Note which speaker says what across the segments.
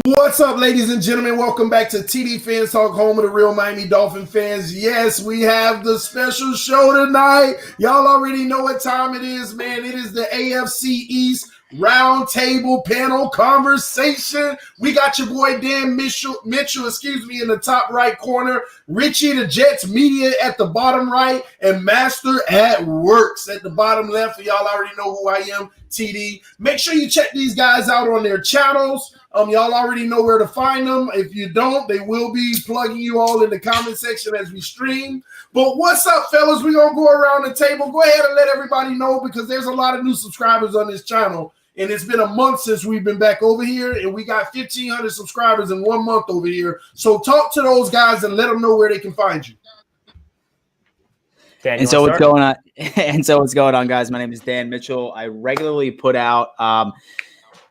Speaker 1: What's up, ladies and gentlemen? Welcome back to TDPHINSTALK, home of the real Miami Dolphin fans. Yes, we have the special show tonight. Y'all already know what time it is, man. It is the AFC East Roundtable panel conversation. We got your boy Dan Mitchell, in the top right corner, Richie the Jets Media at the bottom right, and Master at Works at the bottom left. Y'all already know who I am, TD. Make sure you check these guys out on their channels. Y'all already know where to find them. If you don't, they will be plugging you all in the comment section as we stream. But what's up, fellas? We're going to go around the table. Go ahead and let everybody know, because there's a lot of new subscribers on this channel. And it's been a month since we've been back over here, and we got 1,500 subscribers in 1 month over here. So talk to those guys and let them know where they can find you.
Speaker 2: Dan, so what's going on? What's going on, guys? My name is Dan Mitchell. I regularly put out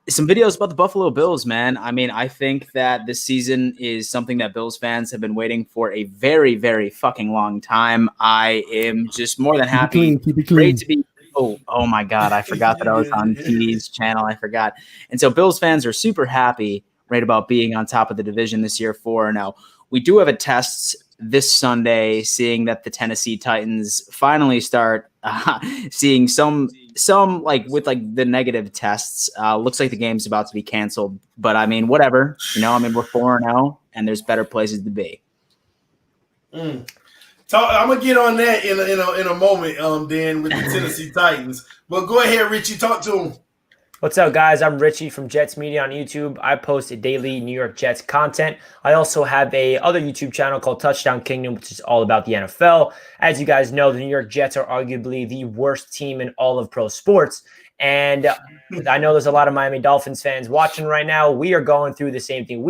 Speaker 2: some videos about the Buffalo Bills, man. I mean, I think that this season is something that Bills fans have been waiting for a very, very fucking long time. I am just more than happy.
Speaker 3: Keep it clean.
Speaker 2: Great to be. Oh my God. I forgot that I was on TD's channel. I forgot. And so Bills fans are super happy right about being on top of the division this year 4-0. We do have a test this Sunday, seeing that the Tennessee Titans finally start seeing some like with like the negative tests. Looks like the game's about to be canceled, but I mean, whatever, we're 4-0 and there's better places to be.
Speaker 1: I'm gonna get on that in a moment, Dan, with the Tennessee Titans. But go ahead, Richie, talk to him.
Speaker 3: What's up, guys? I'm Richie from Jets Media on YouTube. I post daily New York Jets content. I also have a other YouTube channel called Touchdown Kingdom, which is all about the NFL. As you guys know, the New York Jets are arguably the worst team in all of pro sports. And I know there's a lot of Miami Dolphins fans watching right now. We are going through the same thing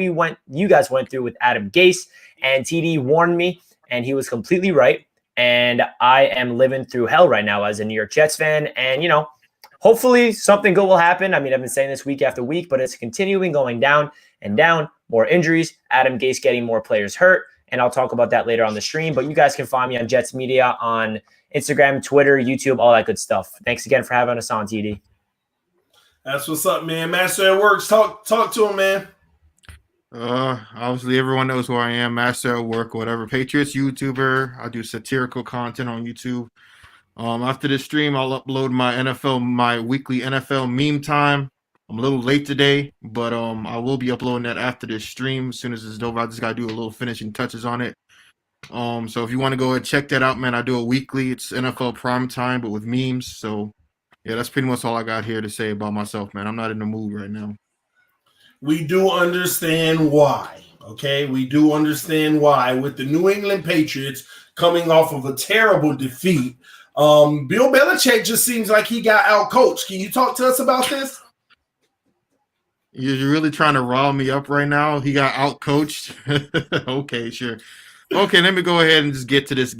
Speaker 3: you guys went through with Adam Gase, and TD warned me, and he was completely right. And I am living through hell right now as a New York Jets fan. And, hopefully something good will happen. I mean, I've been saying this week after week, but it's continuing going down and down. More injuries, Adam Gase getting more players hurt, and I'll talk about that later on the stream. But you guys can find me on Jets Media on Instagram, Twitter, YouTube, all that good stuff. Thanks again for having us on, TD.
Speaker 1: That's what's up, man. Master at Works, talk to him, man.
Speaker 4: Obviously everyone knows who I am, Master at Work, whatever. Patriots YouTuber. I do satirical content on YouTube. After this stream, I'll upload my weekly NFL meme time. I'm a little late today, but I will be uploading that after this stream. As soon as it's over, I just gotta do a little finishing touches on it. So if you want to go ahead check that out, man, I do it weekly. It's NFL prime time, but with memes. So yeah, that's pretty much all I got here to say about myself, man. I'm not in the mood right now.
Speaker 1: We do understand why. Okay, we do understand why with the New England Patriots coming off of a terrible defeat. Bill Belichick just seems like he got out-coached. Can you talk to us about this?
Speaker 4: You're really trying to rile me up right now? He got out-coached? Okay, sure. Okay, let me go ahead and just get to this.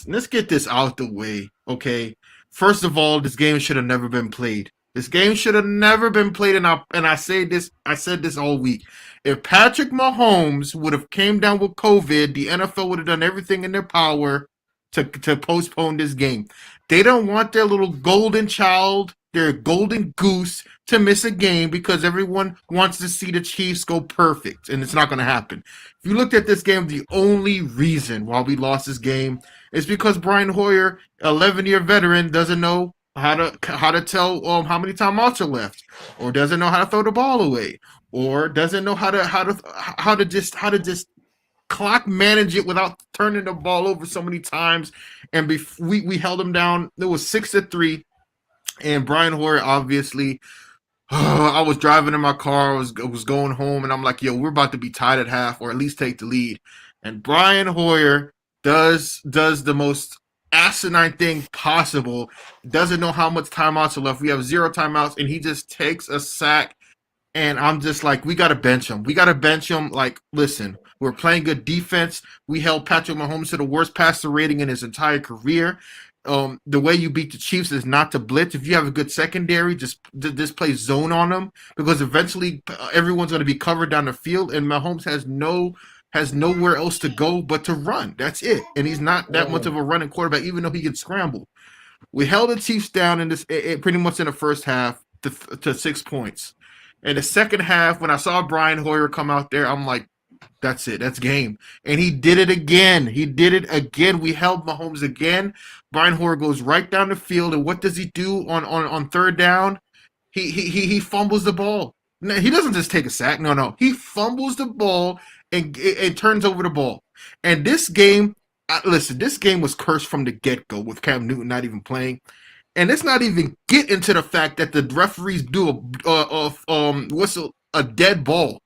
Speaker 4: Let's get this out the way, okay? First of all, this game should have never been played. This game should have never been played, and I said this all week. If Patrick Mahomes would have came down with COVID, the NFL would have done everything in their power to postpone this game. They don't want their little golden child, their golden goose, to miss a game because everyone wants to see the Chiefs go perfect, and it's not going to happen. If you looked at this game, the only reason why we lost this game is because Brian Hoyer, 11-year veteran, doesn't know how to tell how many timeouts are left, or doesn't know how to throw the ball away, or doesn't know how to just clock manage it without turning the ball over so many times. And we held him down. It was 6-3. And Brian Hoyer, obviously, I was driving in my car. I was going home, and I'm like, yo, we're about to be tied at half, or at least take the lead. And Brian Hoyer does the most asinine thing possible. Doesn't know how much timeouts are left. We have 0 timeouts, and he just takes a sack. And I'm just like, we got to bench him. Like, listen, we're playing good defense. We held Patrick Mahomes to the worst passer rating in his entire career. The way you beat the Chiefs is not to blitz. If you have a good secondary, just play zone on them, because eventually everyone's going to be covered down the field, and Mahomes has nowhere else to go but to run. That's it. And he's not that much of a running quarterback, even though he can scramble. We held the Chiefs down in this pretty much in the first half to 6 points. And the second half, when I saw Brian Hoyer come out there, I'm like, that's it. That's game. And he did it again. We held Mahomes again. Brian Hoyer goes right down the field, and what does he do on third down? He fumbles the ball. No, he doesn't just take a sack. No. He fumbles the ball and turns over the ball. And this game, listen, this game was cursed from the get-go with Cam Newton not even playing. And let's not even get into the fact that the referees do whistle a dead ball.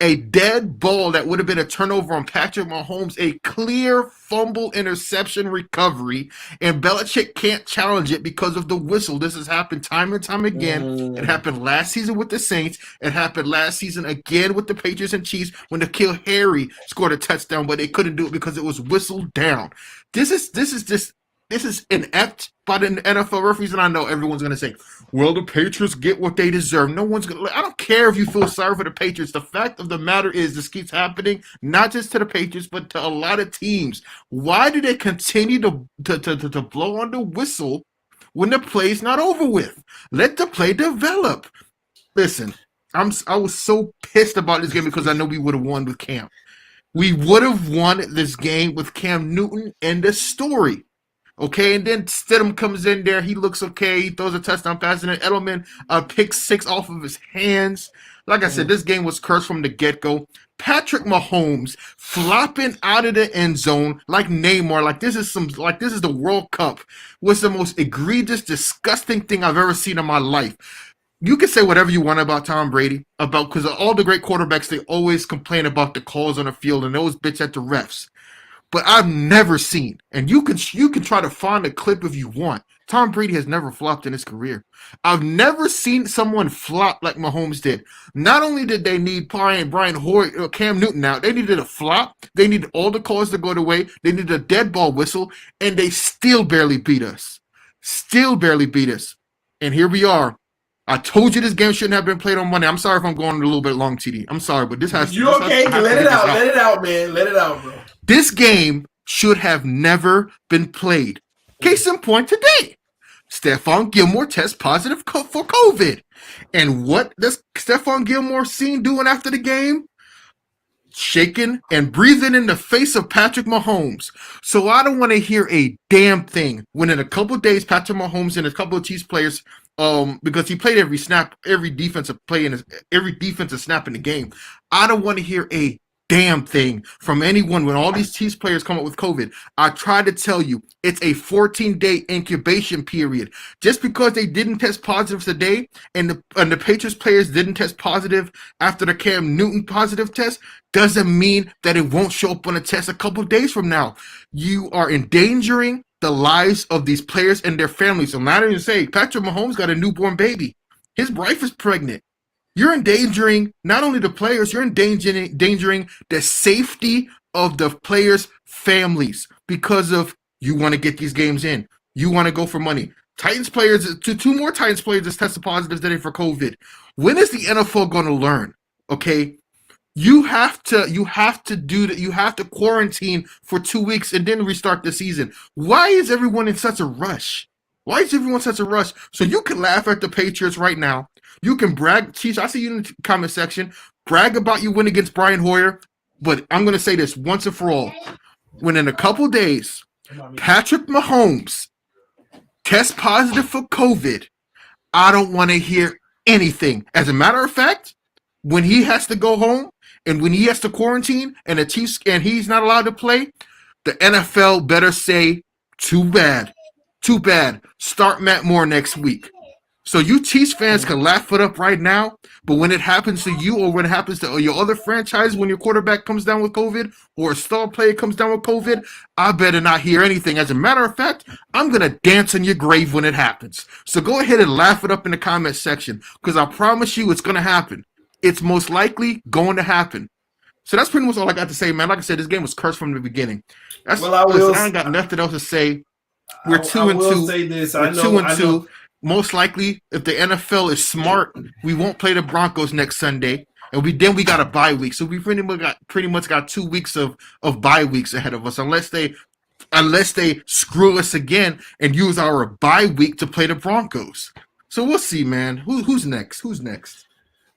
Speaker 4: A dead ball that would have been a turnover on Patrick Mahomes, a clear fumble interception recovery, and Belichick can't challenge it because of the whistle. This has happened time and time again. It happened last season with the Saints. It happened last season again with the Patriots and Chiefs when N'Keal Harry scored a touchdown, but they couldn't do it because it was whistled down. This is inept by the NFL referees, and I know everyone's going to say, well, the Patriots get what they deserve. No one's going to – I don't care if you feel sorry for the Patriots. The fact of the matter is this keeps happening, not just to the Patriots, but to a lot of teams. Why do they continue to blow on the whistle when the play's not over with? Let the play develop. Listen, I was so pissed about this game because I know we would have won with Cam. We would have won this game with Cam Newton and the story. Okay, and then Stidham comes in there. He looks okay. He throws a touchdown pass, and then Edelman picks 6 off of his hands. Like I said, this game was cursed from the get-go. Patrick Mahomes flopping out of the end zone like Neymar, like this is the World Cup, was the most egregious, disgusting thing I've ever seen in my life. You can say whatever you want about Tom Brady, because all the great quarterbacks, they always complain about the calls on the field and those bitch at the refs. But I've never seen, and you can try to find a clip if you want. Tom Brady has never flopped in his career. I've never seen someone flop like Mahomes did. Not only did they need Brian Hoyer, Cam Newton out, they needed a flop. They needed all the calls to go the way. They needed a dead ball whistle, and they still barely beat us. And here we are. I told you this game shouldn't have been played on Monday. I'm sorry if I'm going a little bit long, TD. I'm sorry, but this has to.
Speaker 1: You okay? Let it out. Let it out, man. Let it out, bro.
Speaker 4: This game should have never been played. Case in point today. Stephon Gilmore tests positive for COVID. And what does Stephon Gilmore seen doing after the game? Shaking and breathing in the face of Patrick Mahomes. So I don't want to hear a damn thing when in a couple of days Patrick Mahomes and a couple of Chiefs players, because he played every snap, every defensive snap in the game. I don't want to hear a damn thing from anyone when all these Chiefs players come up with COVID. I try to tell you, it's a 14-day incubation period. Just because they didn't test positive today and the Patriots players didn't test positive after the Cam Newton positive test doesn't mean that it won't show up on a test a couple days from now. You are endangering the lives of these players and their families. So not even say Patrick Mahomes got a newborn baby. His wife is pregnant. You're endangering not only the players, you're endangering the safety of the players' families because of you want to get these games in. You want to go for money. Titans players, two more Titans players just tested positive today for COVID. When is the NFL going to learn? Okay, you have to do that. You have to quarantine for 2 weeks and then restart the season. Why is everyone in such a rush? So you can laugh at the Patriots right now. You can brag, Chiefs. I see you in the comment section. Brag about you win against Brian Hoyer. But I'm going to say this once and for all. When in a couple days, Patrick Mahomes tests positive for COVID, I don't want to hear anything. As a matter of fact, when he has to go home and when he has to quarantine and the Chiefs and he's not allowed to play, the NFL better say, too bad. Start Matt Moore next week. So you Chiefs fans can laugh it up right now, but when it happens to you or when it happens to your other franchise, when your quarterback comes down with COVID or a star player comes down with COVID, I better not hear anything. As a matter of fact, I'm going to dance in your grave when it happens. So go ahead and laugh it up in the comment section because I promise you it's going to happen. It's most likely going to happen. So that's pretty much all I got to say, man. Like I said, this game was cursed from the beginning. I ain't got nothing else to say. We're 2-2.
Speaker 1: Say this.
Speaker 4: We're 2-2. Most likely, if the NFL is smart, we won't play the Broncos next Sunday, and we got a bye week. So we pretty much got 2 weeks of bye weeks ahead of us, unless they screw us again and use our bye week to play the Broncos. So we'll see, man. Who's next?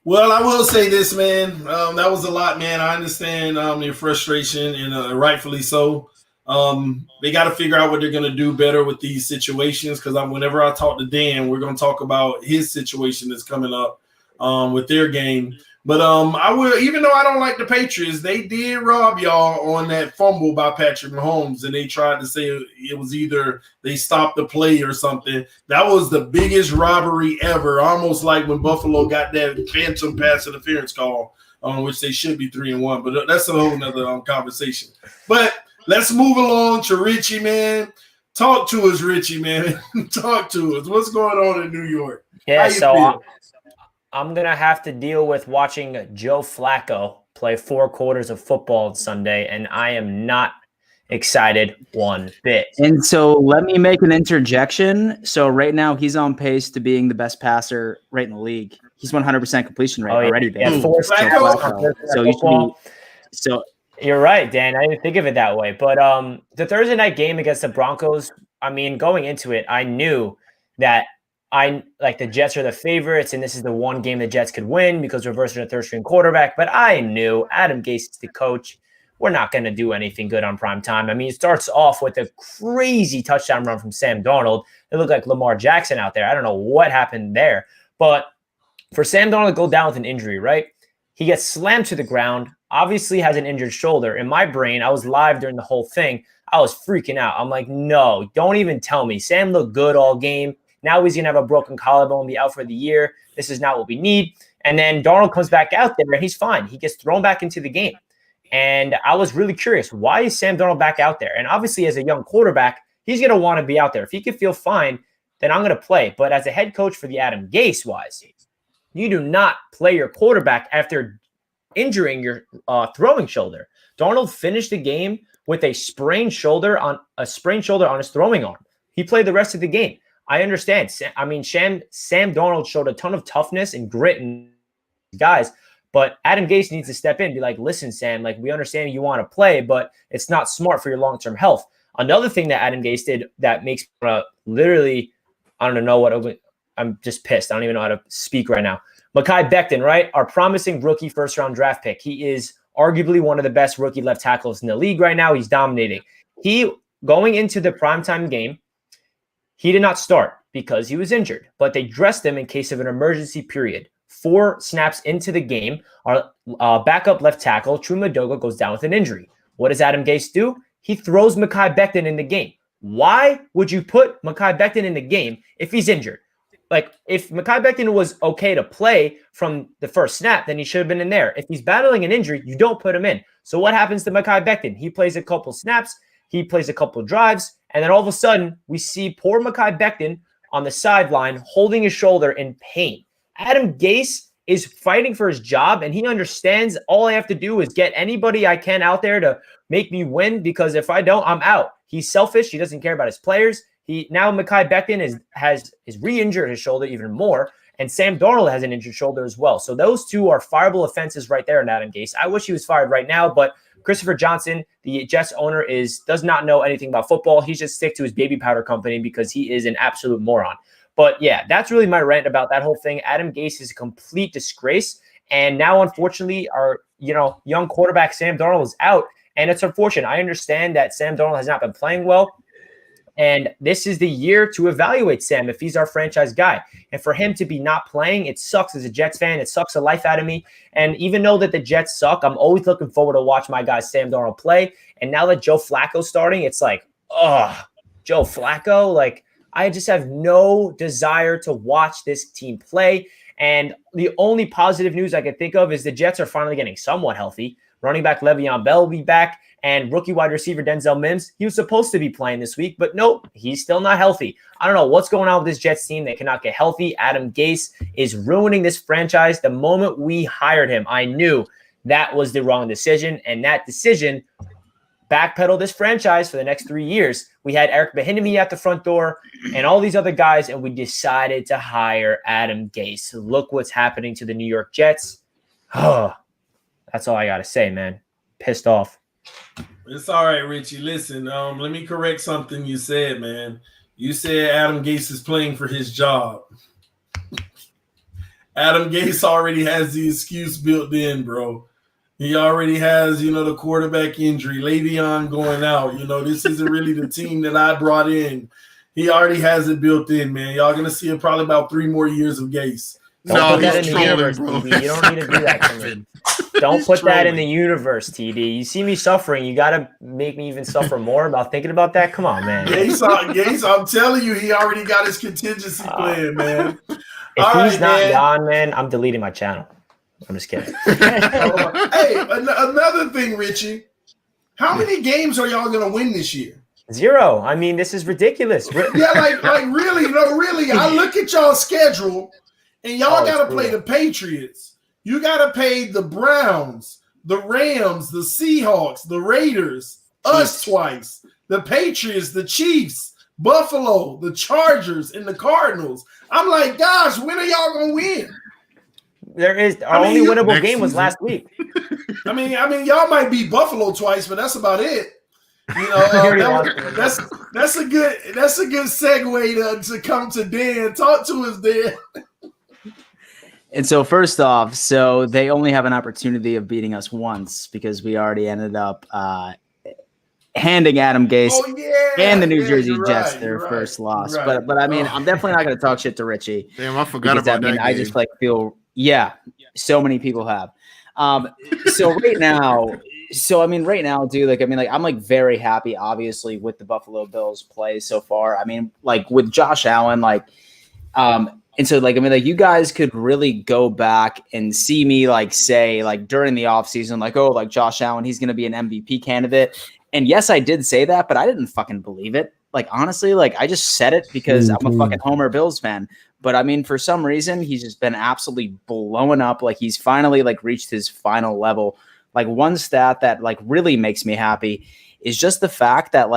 Speaker 1: Well, I will say this, man. That was a lot, man. I understand your frustration, and rightfully so. They got to figure out what they're going to do better with these situations, because whenever I talk to Dan, we're going to talk about his situation that's coming up with their game. But I will, even though I don't like the Patriots, they did rob y'all on that fumble by Patrick Mahomes, and they tried to say it was either they stopped the play or something. That was the biggest robbery ever, almost like when Buffalo got that phantom pass interference call, which they should be 3-1. But that's a whole nother conversation. But let's move along to Richie, man. Talk to us, Richie, man. Talk to us. What's going on in New York?
Speaker 3: Yeah, so I'm going to have to deal with watching Joe Flacco play 4 quarters of football on Sunday, and I am not excited one bit.
Speaker 2: And so let me make an interjection. So right now he's on pace to being the best passer right in the league. He's 100% completion rate already.
Speaker 3: Yeah, 4
Speaker 2: so you should be, so
Speaker 3: you're right, Dan. I didn't think of it that way. But the Thursday night game against the Broncos, I mean, going into it, I knew that the Jets are the favorites, and this is the one game the Jets could win because we're versus a third-string quarterback. But I knew Adam Gase is the coach. We're not going to do anything good on prime time. I mean, it starts off with a crazy touchdown run from Sam Darnold. It looked like Lamar Jackson out there. I don't know what happened there. But for Sam Darnold to go down with an injury, right? He gets slammed to the ground, obviously has an injured shoulder. In my brain, I was live during the whole thing. I was freaking out. I'm like, no, don't even tell me. Sam looked good all game. Now he's going to have a broken collarbone and be out for the year. This is not what we need. And then Darnold comes back out there, and he's fine. He gets thrown back into the game. And I was really curious, why is Sam Darnold back out there? And obviously, as a young quarterback, he's going to want to be out there. If he can feel fine, then I'm going to play. But as a head coach for the Adam Gase-wise, you do not play your quarterback after injuring your throwing shoulder. Darnold finished the game with a sprained shoulder on his throwing arm. He played the rest of the game. I understand. I mean, Sam Darnold showed a ton of toughness and grit in guys, but Adam Gase needs to step in and be like, listen, Sam, like, we understand you want to play, but it's not smart for your long-term health. Another thing that Adam Gase did that makes literally, I don't know what, I'm just pissed. I don't even know how to speak right now. Mekhi Becton, right? Our promising rookie first-round draft pick. He is arguably one of the best rookie left tackles in the league right now. He's dominating. Going into the primetime game, he did not start because he was injured, but they dressed him in case of an emergency period. 4 snaps into the game, our backup left tackle, Trumadoga, goes down with an injury. What does Adam Gase do? He throws Mekhi Becton in the game. Why would you put Mekhi Becton in the game if he's injured? Like, if Mekhi Becton was okay to play from the first snap, then he should have been in there. If he's battling an injury, you don't put him in. So what happens to Mekhi Becton? He plays a couple snaps, he plays a couple drives, and then all of a sudden, we see poor Mekhi Becton on the sideline holding his shoulder in pain. Adam Gase is fighting for his job, and he understands all I have to do is get anybody I can out there to make me win, because if I don't, I'm out. He's selfish. He doesn't care about his players. Now Mekhi Becton has re-injured his shoulder even more, and Sam Darnold has an injured shoulder as well. So those two are fireable offenses right there in Adam Gase. I wish he was fired right now, but Christopher Johnson, the Jets owner, does not know anything about football. He's just stick to his baby powder company because he is an absolute moron. But yeah, that's really my rant about that whole thing. Adam Gase is a complete disgrace. And now, unfortunately, our young quarterback Sam Darnold is out. And it's unfortunate. I understand that Sam Darnold has not been playing well. And this is the year to evaluate Sam if he's our franchise guy. And for him to be not playing, it sucks as a Jets fan. It sucks the life out of me. And even though that the Jets suck, I'm always looking forward to watch my guy Sam Darnold play. And now that Joe Flacco's starting, it's like, Joe Flacco. Like, I just have no desire to watch this team play. And the only positive news I can think of is the Jets are finally getting somewhat healthy. Running back Le'Veon Bell will be back. And rookie wide receiver Denzel Mims, he was supposed to be playing this week, but nope, he's still not healthy. I don't know what's going on with this Jets team. They cannot get healthy. Adam Gase is ruining this franchise. The moment we hired him, I knew that was the wrong decision. And that decision backpedaled this franchise for the next 3 years. We had Eric Bieniemy at the front door and all these other guys, and we decided to hire Adam Gase. Look what's happening to the New York Jets. That's all I got to say, man. Pissed off.
Speaker 1: It's all right, Richie. Listen, let me correct something you said, man. You said Adam Gase is playing for his job. Adam Gase already has the excuse built in, bro. He already has, the quarterback injury, Le'Veon going out. This isn't really the team that I brought in. He already has it built in, man. Y'all going to see probably about 3 more years of Gase.
Speaker 3: Don't put that in the universe, TD. You don't need to do that to me. Don't put that in the universe, TD. You see me suffering. You got to make me even suffer more about thinking about that? Come on, man.
Speaker 1: Gase, I'm telling you, he already got his contingency plan, man.
Speaker 3: If he's not gone, man, I'm deleting my channel. I'm just kidding.
Speaker 1: Hey, another thing, Richie. How many games are y'all going to win this year?
Speaker 3: 0. I mean, this is ridiculous.
Speaker 1: Yeah, like really, really. I look at y'all's schedule, and y'all got to play the Patriots. You got to play the Browns, the Rams, the Seahawks, the Raiders, us twice, the Patriots, the Chiefs, Buffalo, the Chargers, and the Cardinals. I'm like, gosh, when are y'all going to win?
Speaker 3: Our only winnable game was last week.
Speaker 1: I mean, y'all might beat Buffalo twice, but that's about it. That's a good segue to come to Dan. Talk to us, Dan.
Speaker 2: And so first off, they only have an opportunity of beating us once because we already ended up handing Adam Gase and the New Jersey Jets their first loss. But I mean, I'm definitely not going to talk shit to Richie.
Speaker 4: Damn, I forgot about that.
Speaker 2: I just feel so many people have. Right now, dude, I'm very happy, obviously, with the Buffalo Bills play so far. I mean, with Josh Allen, you guys could really go back and see me say during the offseason, Josh Allen, he's going to be an MVP candidate. And yes, I did say that, but I didn't fucking believe it. Honestly, I just said it because I'm a fucking Homer Bills fan. But I mean, for some reason, he's just been absolutely blowing up. He's finally reached his final level. One stat that really makes me happy is just the fact that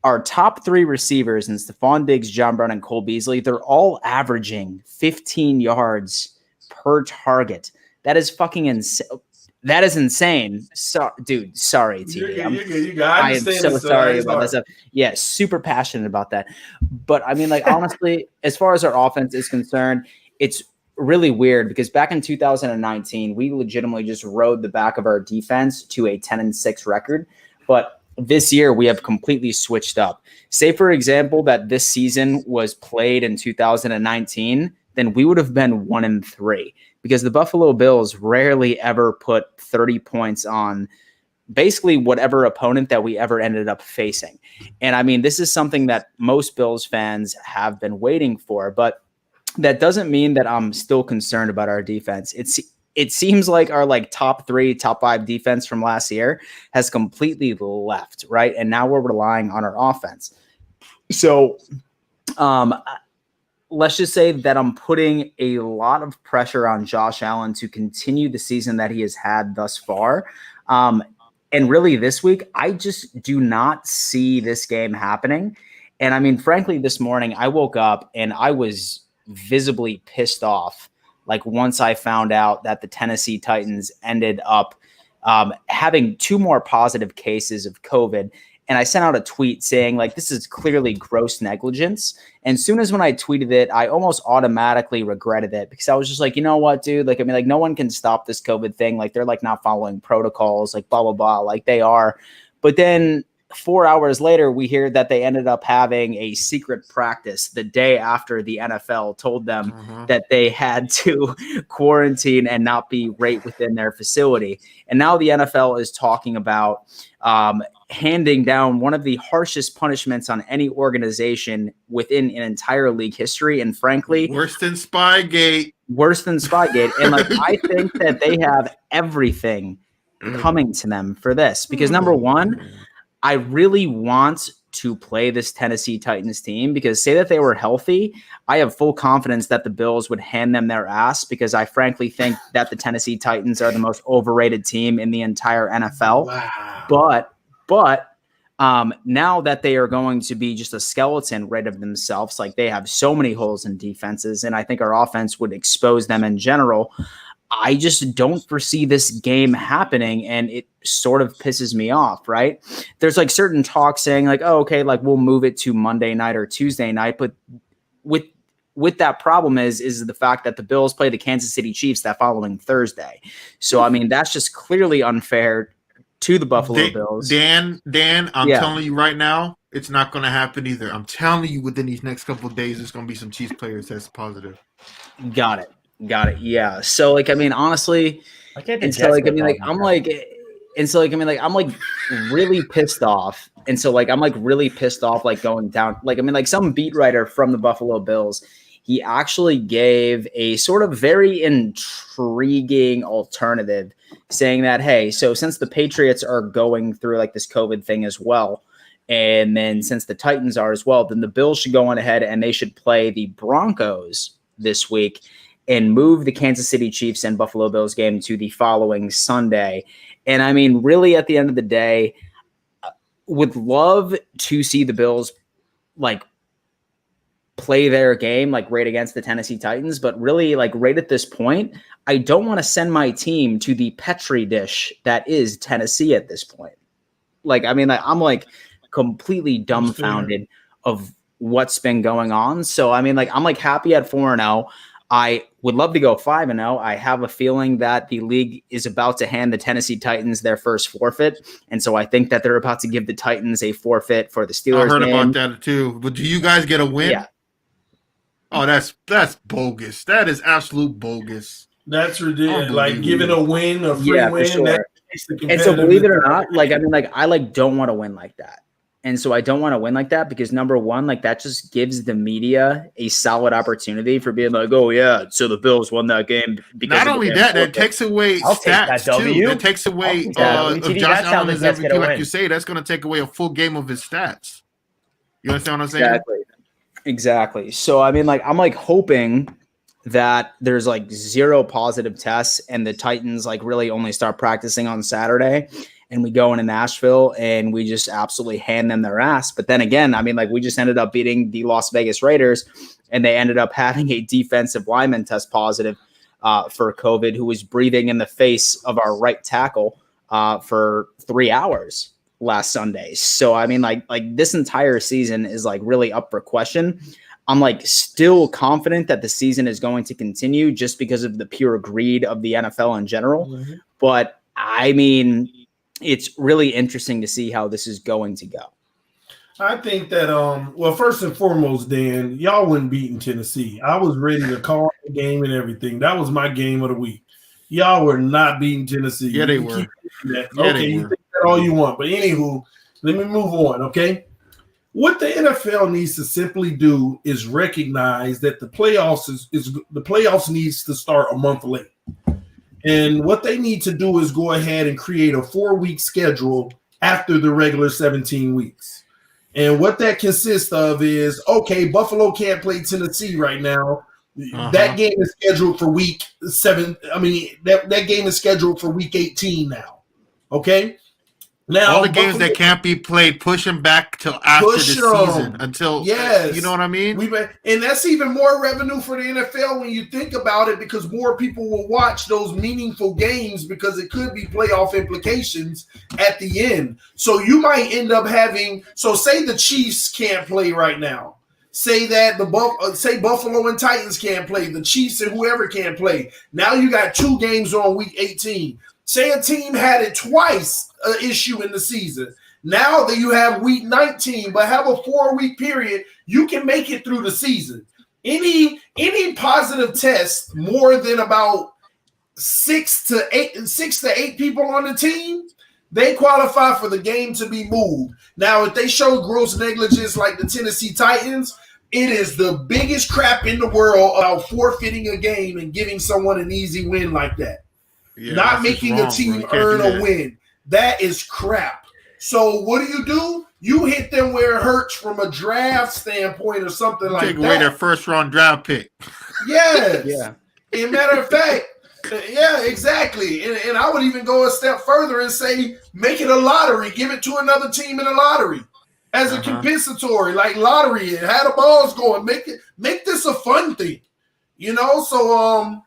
Speaker 2: our top 3 receivers and Stephon Diggs, John Brown, and Cole Beasley, they're all averaging 15 yards per target. That is fucking insane. That is insane. Dude, sorry, TD. I am so sorry about that stuff. Yeah, super passionate about that. But I mean, honestly, as far as our offense is concerned, it's really weird because back in 2019, we legitimately just rode the back of our defense to a 10-6 record. But this year, we have completely switched up. Say, for example, that this season was played in 2019, then we would have been 1-3 because the Buffalo Bills rarely ever put 30 points on basically whatever opponent that we ever ended up facing. And I mean, this is something that most Bills fans have been waiting for, but that doesn't mean that I'm still concerned about our defense. It seems like our top 3, top 5 defense from last year has completely left, right? And now we're relying on our offense. So let's just say that I'm putting a lot of pressure on Josh Allen to continue the season that he has had thus far. And really this week, I just do not see this game happening. And I mean, frankly, this morning I woke up and I was visibly pissed off. Once I found out that the Tennessee Titans ended up having 2 more positive cases of COVID. And I sent out a tweet saying this is clearly gross negligence. And as soon as when I tweeted it, I almost automatically regretted it because I was just you know what, dude? No one can stop this COVID thing. They're not following protocols, blah, blah, blah, they are. But then 4 hours later, we hear that they ended up having a secret practice the day after the NFL told them that they had to quarantine and not be right within their facility. And now the NFL is talking about handing down one of the harshest punishments on any organization within an entire league history. And frankly,
Speaker 4: worse than Spygate.
Speaker 2: And I think that they have everything coming to them for this because number one, I really want to play this Tennessee Titans team because say that they were healthy, I have full confidence that the Bills would hand them their ass because I frankly think that the Tennessee Titans are the most overrated team in the entire NFL. Wow. But now that they are going to be just a skeleton right of themselves, they have so many holes in defenses, and I think our offense would expose them in general. I just don't foresee this game happening, and it sort of pisses me off, right? There's certain talk saying we'll move it to Monday night or Tuesday night, but with with that problem is the fact that the Bills play the Kansas City Chiefs that following Thursday. So, I mean, that's just clearly unfair to the Buffalo Bills.
Speaker 4: Dan, I'm telling you right now, it's not going to happen either. I'm telling you within these next couple of days, there's going to be some Chiefs players that's positive.
Speaker 2: Got it. Yeah. So, like, I mean, honestly, I'm really pissed off. And so, like, I'm like really pissed off, like going down. Like, I mean, like some beat writer from the Buffalo Bills, he actually gave a sort of very intriguing alternative saying that, hey, so since the Patriots are going through like this COVID thing as well, and then since the Titans are as well, then the Bills should go on ahead and they should play the Broncos this week and move the Kansas City Chiefs and Buffalo Bills game to the following Sunday. And I mean, really at the end of the day, would love to see the Bills like play their game like right against the Tennessee Titans, but really like right at this point, I don't want to send my team to the Petri dish that is Tennessee at this point. Like, I mean, I'm like completely dumbfounded of what's been going on. So, I mean, like, I'm like happy at 4-0. I would love to go 5-0. I have a feeling that the league is about to hand the Tennessee Titans their first forfeit. And so I think that they're about to give the Titans a forfeit for the Steelers.
Speaker 4: I heard about that too. But do you guys get a win?
Speaker 2: Yeah.
Speaker 4: Oh, that's bogus. That is absolute bogus.
Speaker 1: That's ridiculous. Like giving a win, a free win.
Speaker 2: For sure. And so believe it or not, like, I mean, like, I like don't want to win like that. And so I don't want to win like that because number one, like that just gives the media a solid opportunity for being like, oh yeah, so the Bills won that game. Because
Speaker 4: not only that takes away stats too. That takes away if Josh Allen is MVP, like you say, that's going to take away a full game of his stats. You understand what I'm saying?
Speaker 2: Exactly. So I mean, like, I'm like hoping that there's like 0 positive tests and the Titans like really only start practicing on Saturday. And we go into Nashville and we just absolutely hand them their ass. But then again, I mean, like we just ended up beating the Las Vegas Raiders and they ended up having a defensive lineman test positive for COVID who was breathing in the face of our right tackle for 3 hours last Sunday. So, I mean, like this entire season is like really up for question. I'm like still confident that the season is going to continue just because of the pure greed of the NFL in general. Mm-hmm. But I mean, it's really interesting to see how this is going to go.
Speaker 1: I think that, well, first and foremost, Dan, y'all wouldn't beat in Tennessee. I was ready to call the game and everything. That was my game of the week. Y'all were not beating Tennessee.
Speaker 4: Yeah, they were.
Speaker 1: You think that all you want. But anywho, let me move on, okay? What the NFL needs to simply do is recognize that the playoffs needs to start a month late. And what they need to do is go ahead and create a 4-week schedule after the regular 17 weeks. And what that consists of is, okay, Buffalo can't play Tennessee right now. Uh-huh. That game is scheduled for week 7. I mean, that game is scheduled for week 18 now. Okay? Now,
Speaker 4: all the games that can't be played, push them back till after the season until, you know what I mean?
Speaker 1: And that's even more revenue for the NFL when you think about it, because more people will watch those meaningful games because it could be playoff implications at the end. So you might end up having, so say the Chiefs can't play right now. Say that say Buffalo and Titans can't play. The Chiefs and whoever can't play. Now you got 2 games on week 18. Say a team had it twice an issue in the season. Now that you have week 19, but have a 4-week period, you can make it through the season. Any positive test more than about 6 to 8 people on the team, they qualify for the game to be moved. Now, if they show gross negligence like the Tennessee Titans, it is the biggest crap in the world about forfeiting a game and giving someone an easy win like that. Yeah, not making a team earn a win. That is crap. So what do? You hit them where it hurts from a draft standpoint or something like that.
Speaker 4: Take away their first-round draft pick.
Speaker 1: Yes. Yeah. As a matter of fact, yeah, exactly. And I would even go a step further and say make it a lottery. Give it to another team in a lottery as a compensatory, like lottery. And have the balls going. Make this a fun thing. You know, so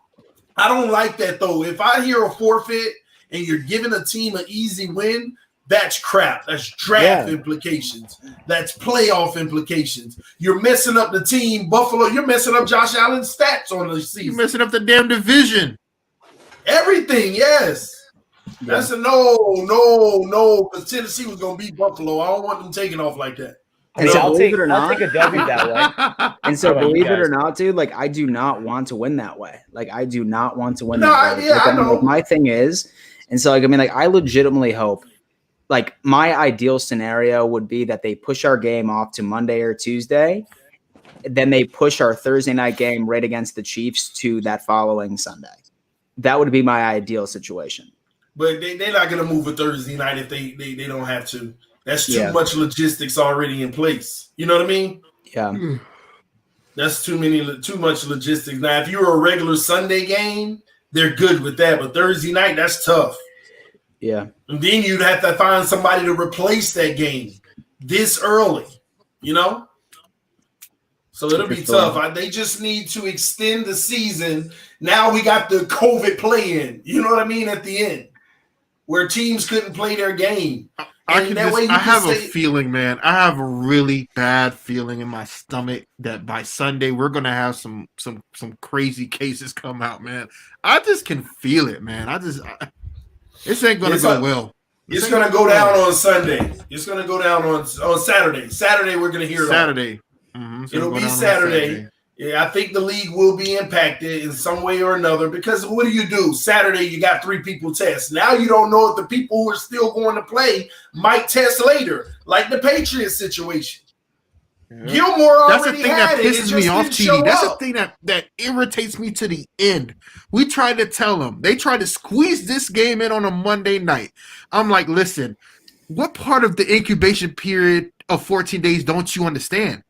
Speaker 1: I don't like that, though. If I hear a forfeit and you're giving a team an easy win, That's crap. That's draft implications. That's playoff implications. You're messing up the team, Buffalo. You're messing up Josh Allen's stats on the season.
Speaker 4: You're messing up the damn division.
Speaker 1: Everything, yes. Yeah. That's a no. Because Tennessee was going to beat Buffalo. I don't want them taking off like that.
Speaker 2: And so,
Speaker 3: I'll take a W that way.
Speaker 2: And so, believe it or not, dude, like I do not want to win that way. Like I do not want to win that way.
Speaker 1: I know.
Speaker 2: Like, my thing is, and so like I mean, like I legitimately hope. Like my ideal scenario would be that they push our game off to Monday or Tuesday, then they push our Thursday night game right against the Chiefs to that following Sunday. That would be my ideal situation.
Speaker 1: But they're not going to move a Thursday night if they don't have to. That's too much logistics already in place. You know what I mean?
Speaker 2: Yeah.
Speaker 1: That's too much logistics. Now, if you're a regular Sunday game, they're good with that. But Thursday night, that's tough.
Speaker 2: Yeah.
Speaker 1: And then you'd have to find somebody to replace that game this early, you know? So it'll be tough. They just need to extend the season. Now we got the COVID play-in, you know what I mean, at the end, where teams couldn't play their game.
Speaker 4: I have a feeling, man. I have a really bad feeling in my stomach that by Sunday we're gonna have some crazy cases come out, man. I just can feel it, man. This ain't going to go well.
Speaker 1: It's going to go down on Sunday. It's going to go down on Saturday. Saturday, we're going to hear it
Speaker 4: Saturday.
Speaker 1: It'll be Saturday. Yeah, I think the league will be impacted in some way or another because what do? Saturday, you got 3 people test. Now you don't know if the people who are still going to play might test later, like the Patriots situation. Gilmore already had it.
Speaker 4: That's the thing that pisses me off, TD. That's the thing that irritates me to the end. We tried to tell them. They tried to squeeze this game in on a Monday night. I'm like, listen, what part of the incubation period of 14 days don't you understand?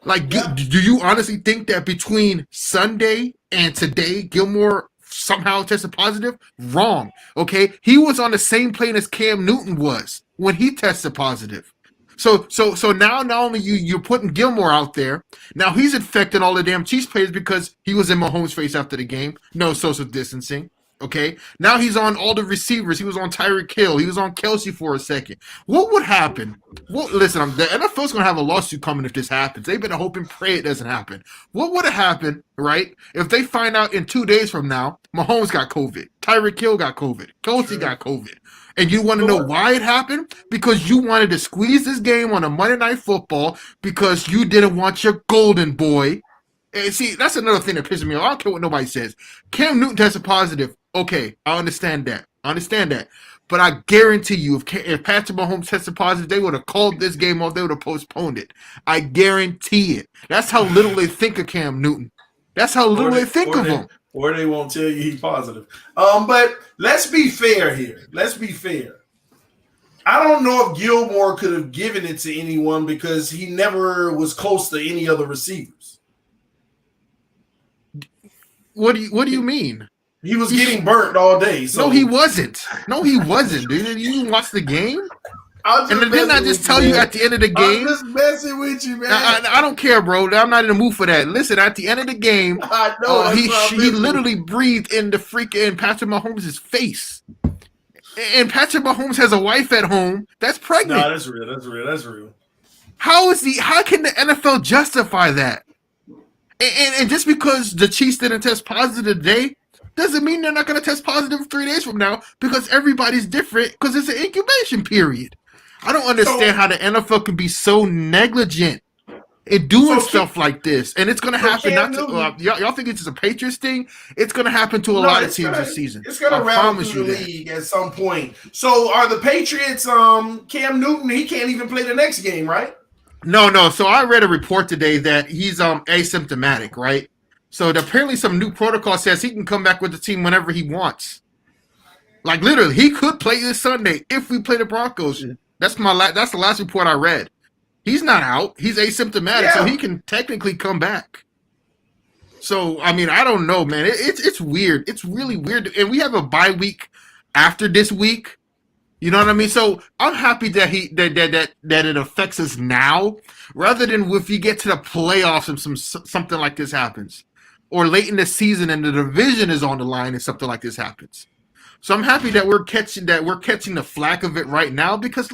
Speaker 4: Like, do you honestly think that between Sunday and today, Gilmore somehow tested positive? Wrong. Okay? He was on the same plane as Cam Newton was when he tested positive. So now not only you're putting Gilmore out there, now he's infected all the damn Chiefs players because he was in Mahomes' face after the game. No social distancing. Okay? Now he's on all the receivers. He was on Tyreek Hill. He was on Kelsey for a second. What would happen? Well, listen, the NFL's going to have a lawsuit coming if this happens. They better hope and pray it doesn't happen. What would have happened, right, if they find out in 2 days from now Mahomes got COVID, Tyreek Hill got COVID, Kelsey got COVID? And you want to know why it happened? Because you wanted to squeeze this game on a Monday Night Football because you didn't want your golden boy. And see, that's another thing that pisses me off. I don't care what nobody says. Cam Newton tested positive. Okay, I understand that. But I guarantee you, if Patrick Mahomes tested positive, they would have called this game off. They would have postponed it. I guarantee it. That's how little they think of Cam Newton. That's how little they think of him.
Speaker 1: Or they won't tell you he's positive. But let's be fair here. I don't know if Gilmore could have given it to anyone because he never was close to any other receivers.
Speaker 4: What do you mean?
Speaker 1: He was getting burnt all day. So.
Speaker 4: No, he wasn't, dude. You watch the game? And then I just tell you at the end of the game.
Speaker 1: I'm just messing with you, man.
Speaker 4: I don't care, bro. I'm not in the mood for that. Listen, at the end of the game,
Speaker 1: I know,
Speaker 4: he literally breathed in the freaking Patrick Mahomes' face. And Patrick Mahomes has a wife at home that's pregnant.
Speaker 1: No, that's real.
Speaker 4: How can the NFL justify that? And just because the Chiefs didn't test positive today doesn't mean they're not going to test positive 3 days from now because everybody's different because it's an incubation period. I don't understand how the NFL can be so negligent in doing stuff like this. And it's going to happen. Y'all think it's just a Patriots thing? It's going to happen to a lot of teams this season.
Speaker 1: It's going to round through the league at some point. So are the Patriots, Cam Newton, he can't even play the next game, right?
Speaker 4: No. So I read a report today that he's asymptomatic, right? So apparently some new protocol says he can come back with the team whenever he wants. Like literally, he could play this Sunday if we play the Broncos. That's the last report I read. He's not out. He's asymptomatic, so he can technically come back. So I mean, I don't know, man. It's weird. It's really weird. And we have a bye week after this week. You know what I mean? So I'm happy that that it affects us now, rather than if you get to the playoffs and something like this happens, or late in the season and the division is on the line and something like this happens. So I'm happy that we're catching the flack of it right now because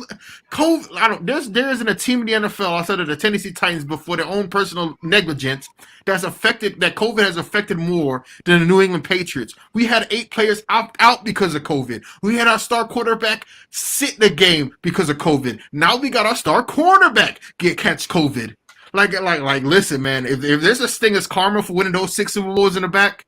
Speaker 4: COVID. There isn't a team in the NFL outside of the Tennessee Titans before their own personal negligence that COVID has affected more than the New England Patriots. We had 8 players opt out because of COVID. We had our star quarterback sit the game because of COVID. Now we got our star cornerback catch COVID. Like, listen, man. If there's a thing as karma for winning those 6 Super Bowls in the back.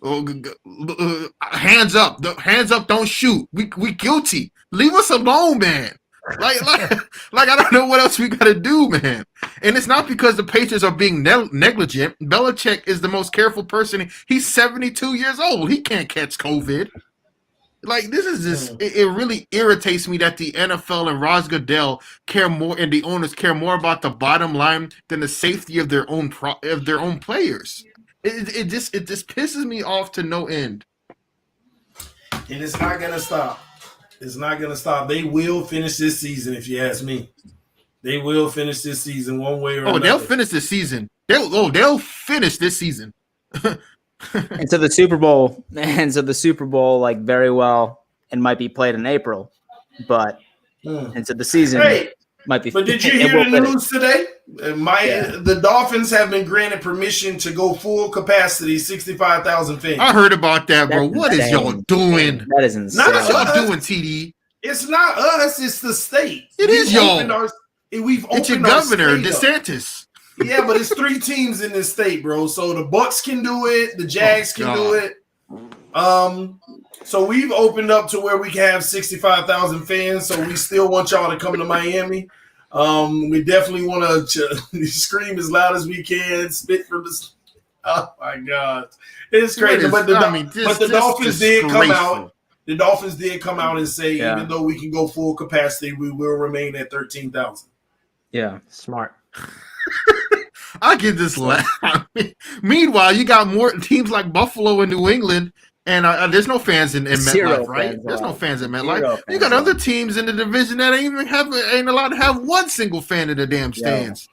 Speaker 4: Hands up! Hands up! Don't shoot. We guilty. Leave us alone, man. Like I don't know what else we gotta do, man. And it's not because the Patriots are being negligent. Belichick is the most careful person. He's 72 years old. He can't catch COVID. Like this is just it really irritates me that the NFL and Roz Goodell care more and the owners care more about the bottom line than the safety of their own players. It just pisses me off to no end.
Speaker 1: And it's not gonna stop. It's not gonna stop. They will finish this season, if you ask me. They will finish this season one way or another.
Speaker 4: They'll finish this season. They'll finish this season.
Speaker 2: And so the Super Bowl, like very well, and might be played in April, but and so the season might be.
Speaker 1: But did you hear the news today? The Dolphins have been granted permission to go full capacity, 65,000 fans.
Speaker 4: I heard about that, bro. What is y'all doing?
Speaker 2: That is insane.
Speaker 4: What y'all doing, TD?
Speaker 1: It's not us. It's the state.
Speaker 4: It is y'all.
Speaker 1: It's
Speaker 4: your governor, DeSantis.
Speaker 1: Yeah, but it's 3 teams in this state, bro. So the Bucks can do it. The Jags can do it. So we've opened up to where we can have 65,000 fans. So we still want y'all to come to Miami. We definitely want to scream as loud as we can, spit from the. Oh my God, it's crazy. But the Dolphins did come out. The Dolphins did come out and say, even though we can go full capacity, we will remain at 13,000.
Speaker 2: Yeah, smart.
Speaker 4: I get this laugh. Meanwhile, you got more teams like Buffalo and New England. And there's no fans in MetLife, right? There's no fans in MetLife. You got other teams in the division that ain't allowed to have one single fan in the damn stands.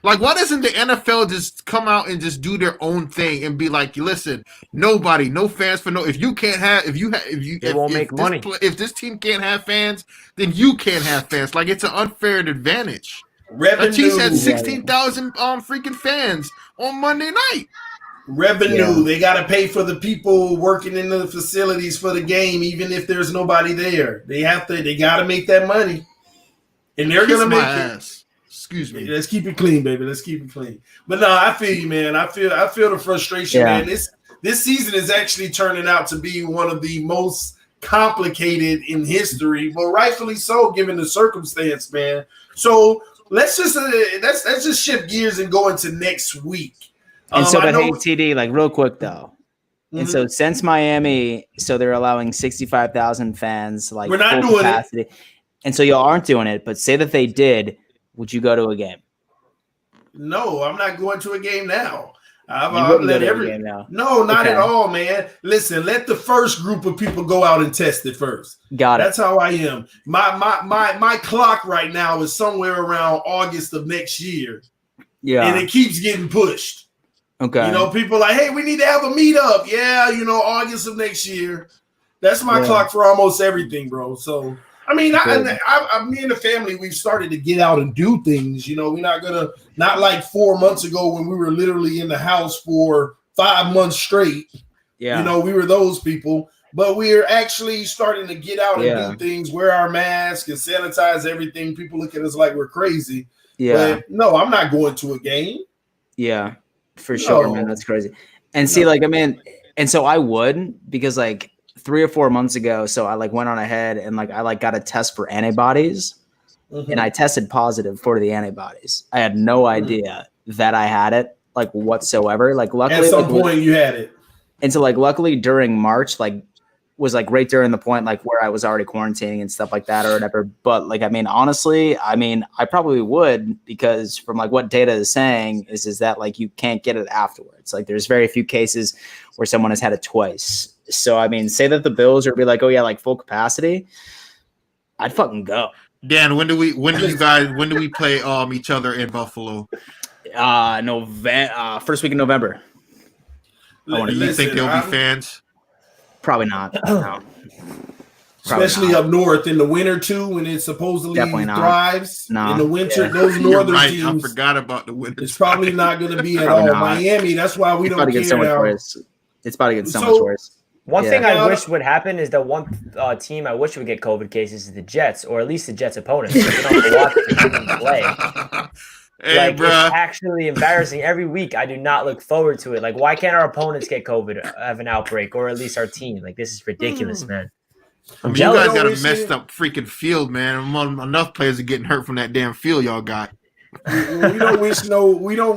Speaker 4: Like, why doesn't the NFL just come out and just do their own thing and be like, listen, no fans for no. If you can't have,
Speaker 3: they won't make money.
Speaker 4: If this team can't have fans, then you can't have fans. Like, it's an unfair advantage. The Chiefs had 16,000 freaking fans on Monday night.
Speaker 1: Revenue. They got to pay for the people working in the facilities for the game, even if there's nobody there. They got to make that money, and they're gonna make it.
Speaker 4: Excuse me.
Speaker 1: Let's keep it clean, baby. Let's keep it clean. But no, I feel you, man. I feel the frustration, man. This season is actually turning out to be one of the most complicated in history, but rightfully so, given the circumstance, man. So let's just shift gears and go into next week.
Speaker 2: And so, but hey, TD, like real quick though. And so since Miami, so they're allowing 65,000 fans, like
Speaker 1: we're not doing
Speaker 2: capacity. And so y'all aren't doing it, but say that they did, would you go to a game?
Speaker 1: No, I'm not going to a game now.
Speaker 2: I've let game now.
Speaker 1: No, not at all, man. Listen, let the first group of people go out and test it first.
Speaker 2: Got it.
Speaker 1: That's how I am. My clock right now is somewhere around August of next year.
Speaker 2: Yeah.
Speaker 1: And it keeps getting pushed.
Speaker 2: Okay.
Speaker 1: You know, people are like, hey, we need to have a meetup. Yeah, August of next year. That's my clock for almost everything, bro. So, I mean, me and the family, we've started to get out and do things. We're not like 4 months ago when we were literally in the house for 5 months straight.
Speaker 2: Yeah.
Speaker 1: We were those people. But we're actually starting to get out and do things, wear our masks and sanitize everything. People look at us like we're crazy.
Speaker 2: Yeah.
Speaker 1: But no, I'm not going to a game.
Speaker 2: Yeah. For sure, man. That's crazy. And see, like, I mean, and so I would, because like 3 or 4 months ago, so I like went on ahead and like I like got a test for antibodies, and I tested positive for the antibodies. I had no idea that I had it, like whatsoever. Like luckily,
Speaker 1: at some point you had it.
Speaker 2: And so like luckily during March, like was like right during the point like where I was already quarantining and stuff like that or whatever. But like, I mean, honestly, I probably would, because from like what data is saying is that like you can't get it afterwards. Like there's very few cases where someone has had it twice. So I mean, say that the Bills would be like, oh yeah, like full capacity, I'd fucking go.
Speaker 4: Dan, when do we play each other in Buffalo?
Speaker 2: First week in November.
Speaker 4: Do you think there'll be fans?
Speaker 2: Probably not. No. Probably
Speaker 1: Especially
Speaker 2: not.
Speaker 1: up north in the winter too, when it supposedly
Speaker 2: Definitely not.
Speaker 1: thrives
Speaker 2: No.
Speaker 1: in the winter.
Speaker 2: Yeah.
Speaker 1: Those
Speaker 4: You're
Speaker 1: northern
Speaker 4: right.
Speaker 1: teams,
Speaker 4: I forgot about the winter.
Speaker 1: it's probably not going to be at
Speaker 2: Probably
Speaker 1: all.
Speaker 2: not.
Speaker 1: Miami, that's why we
Speaker 2: It's about
Speaker 1: don't
Speaker 2: to get so
Speaker 1: care
Speaker 2: much
Speaker 1: now.
Speaker 2: worse. It's about to get so much
Speaker 1: So-
Speaker 2: worse.
Speaker 3: One
Speaker 2: Yeah.
Speaker 3: thing I
Speaker 1: Now-
Speaker 3: wish would happen is that one team I wish would get COVID cases is the Jets, or at least the Jets' opponents. So we don't have to watch the team play.
Speaker 4: Hey,
Speaker 3: Like,
Speaker 4: bro.
Speaker 3: it's actually embarrassing. Every week, I do not look forward to it. Like, why can't our opponents get COVID, have an outbreak, or at least our team? Like, this is ridiculous, man.
Speaker 4: I mean, you
Speaker 3: jealous.
Speaker 4: guys got a
Speaker 1: Wish
Speaker 4: messed
Speaker 1: it-
Speaker 4: up freaking field, man. Enough players are getting hurt from that damn field y'all got.
Speaker 1: we don't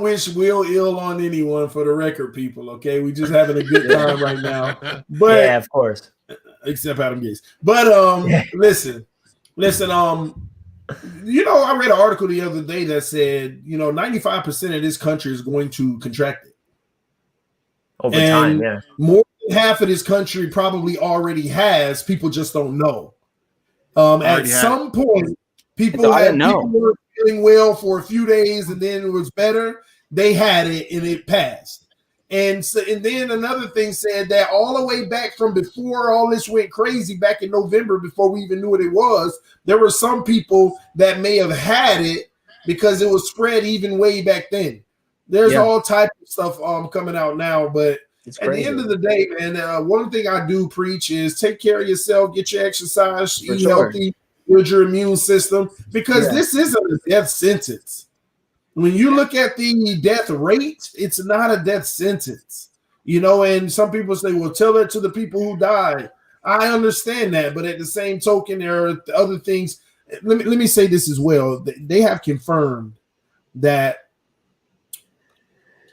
Speaker 1: wish Will ill on anyone for the record, people. Okay, we just having a good time right now. But
Speaker 3: Yeah, of course.
Speaker 1: except Adam Gase. But listen. I read an article the other day that said 95% of this country is going to contract it.
Speaker 3: Over
Speaker 1: And
Speaker 3: time, yeah.
Speaker 1: More than half of this country probably already has. People just don't know. At
Speaker 4: Already had
Speaker 1: some point, people
Speaker 2: I didn't know.
Speaker 1: were feeling well for a few days, and then it was better. They had it, and it passed. And then another thing said that all the way back from before all this went crazy, back in November, before we even knew what it was, there were some people that may have had it because it was spread even way back then. There's all type of stuff coming out now, but
Speaker 2: It's
Speaker 1: at
Speaker 2: crazy.
Speaker 1: the end of the day, man, one thing I do preach is take care of yourself, get your exercise,
Speaker 2: For
Speaker 1: eat
Speaker 2: sure.
Speaker 1: healthy, build your immune system, because this isn't a death sentence. When you look at the death rate, it's not a death sentence, and some people say, well, tell that to the people who died. I understand that, but at the same token, there are other things. Let me say this as well. They have confirmed that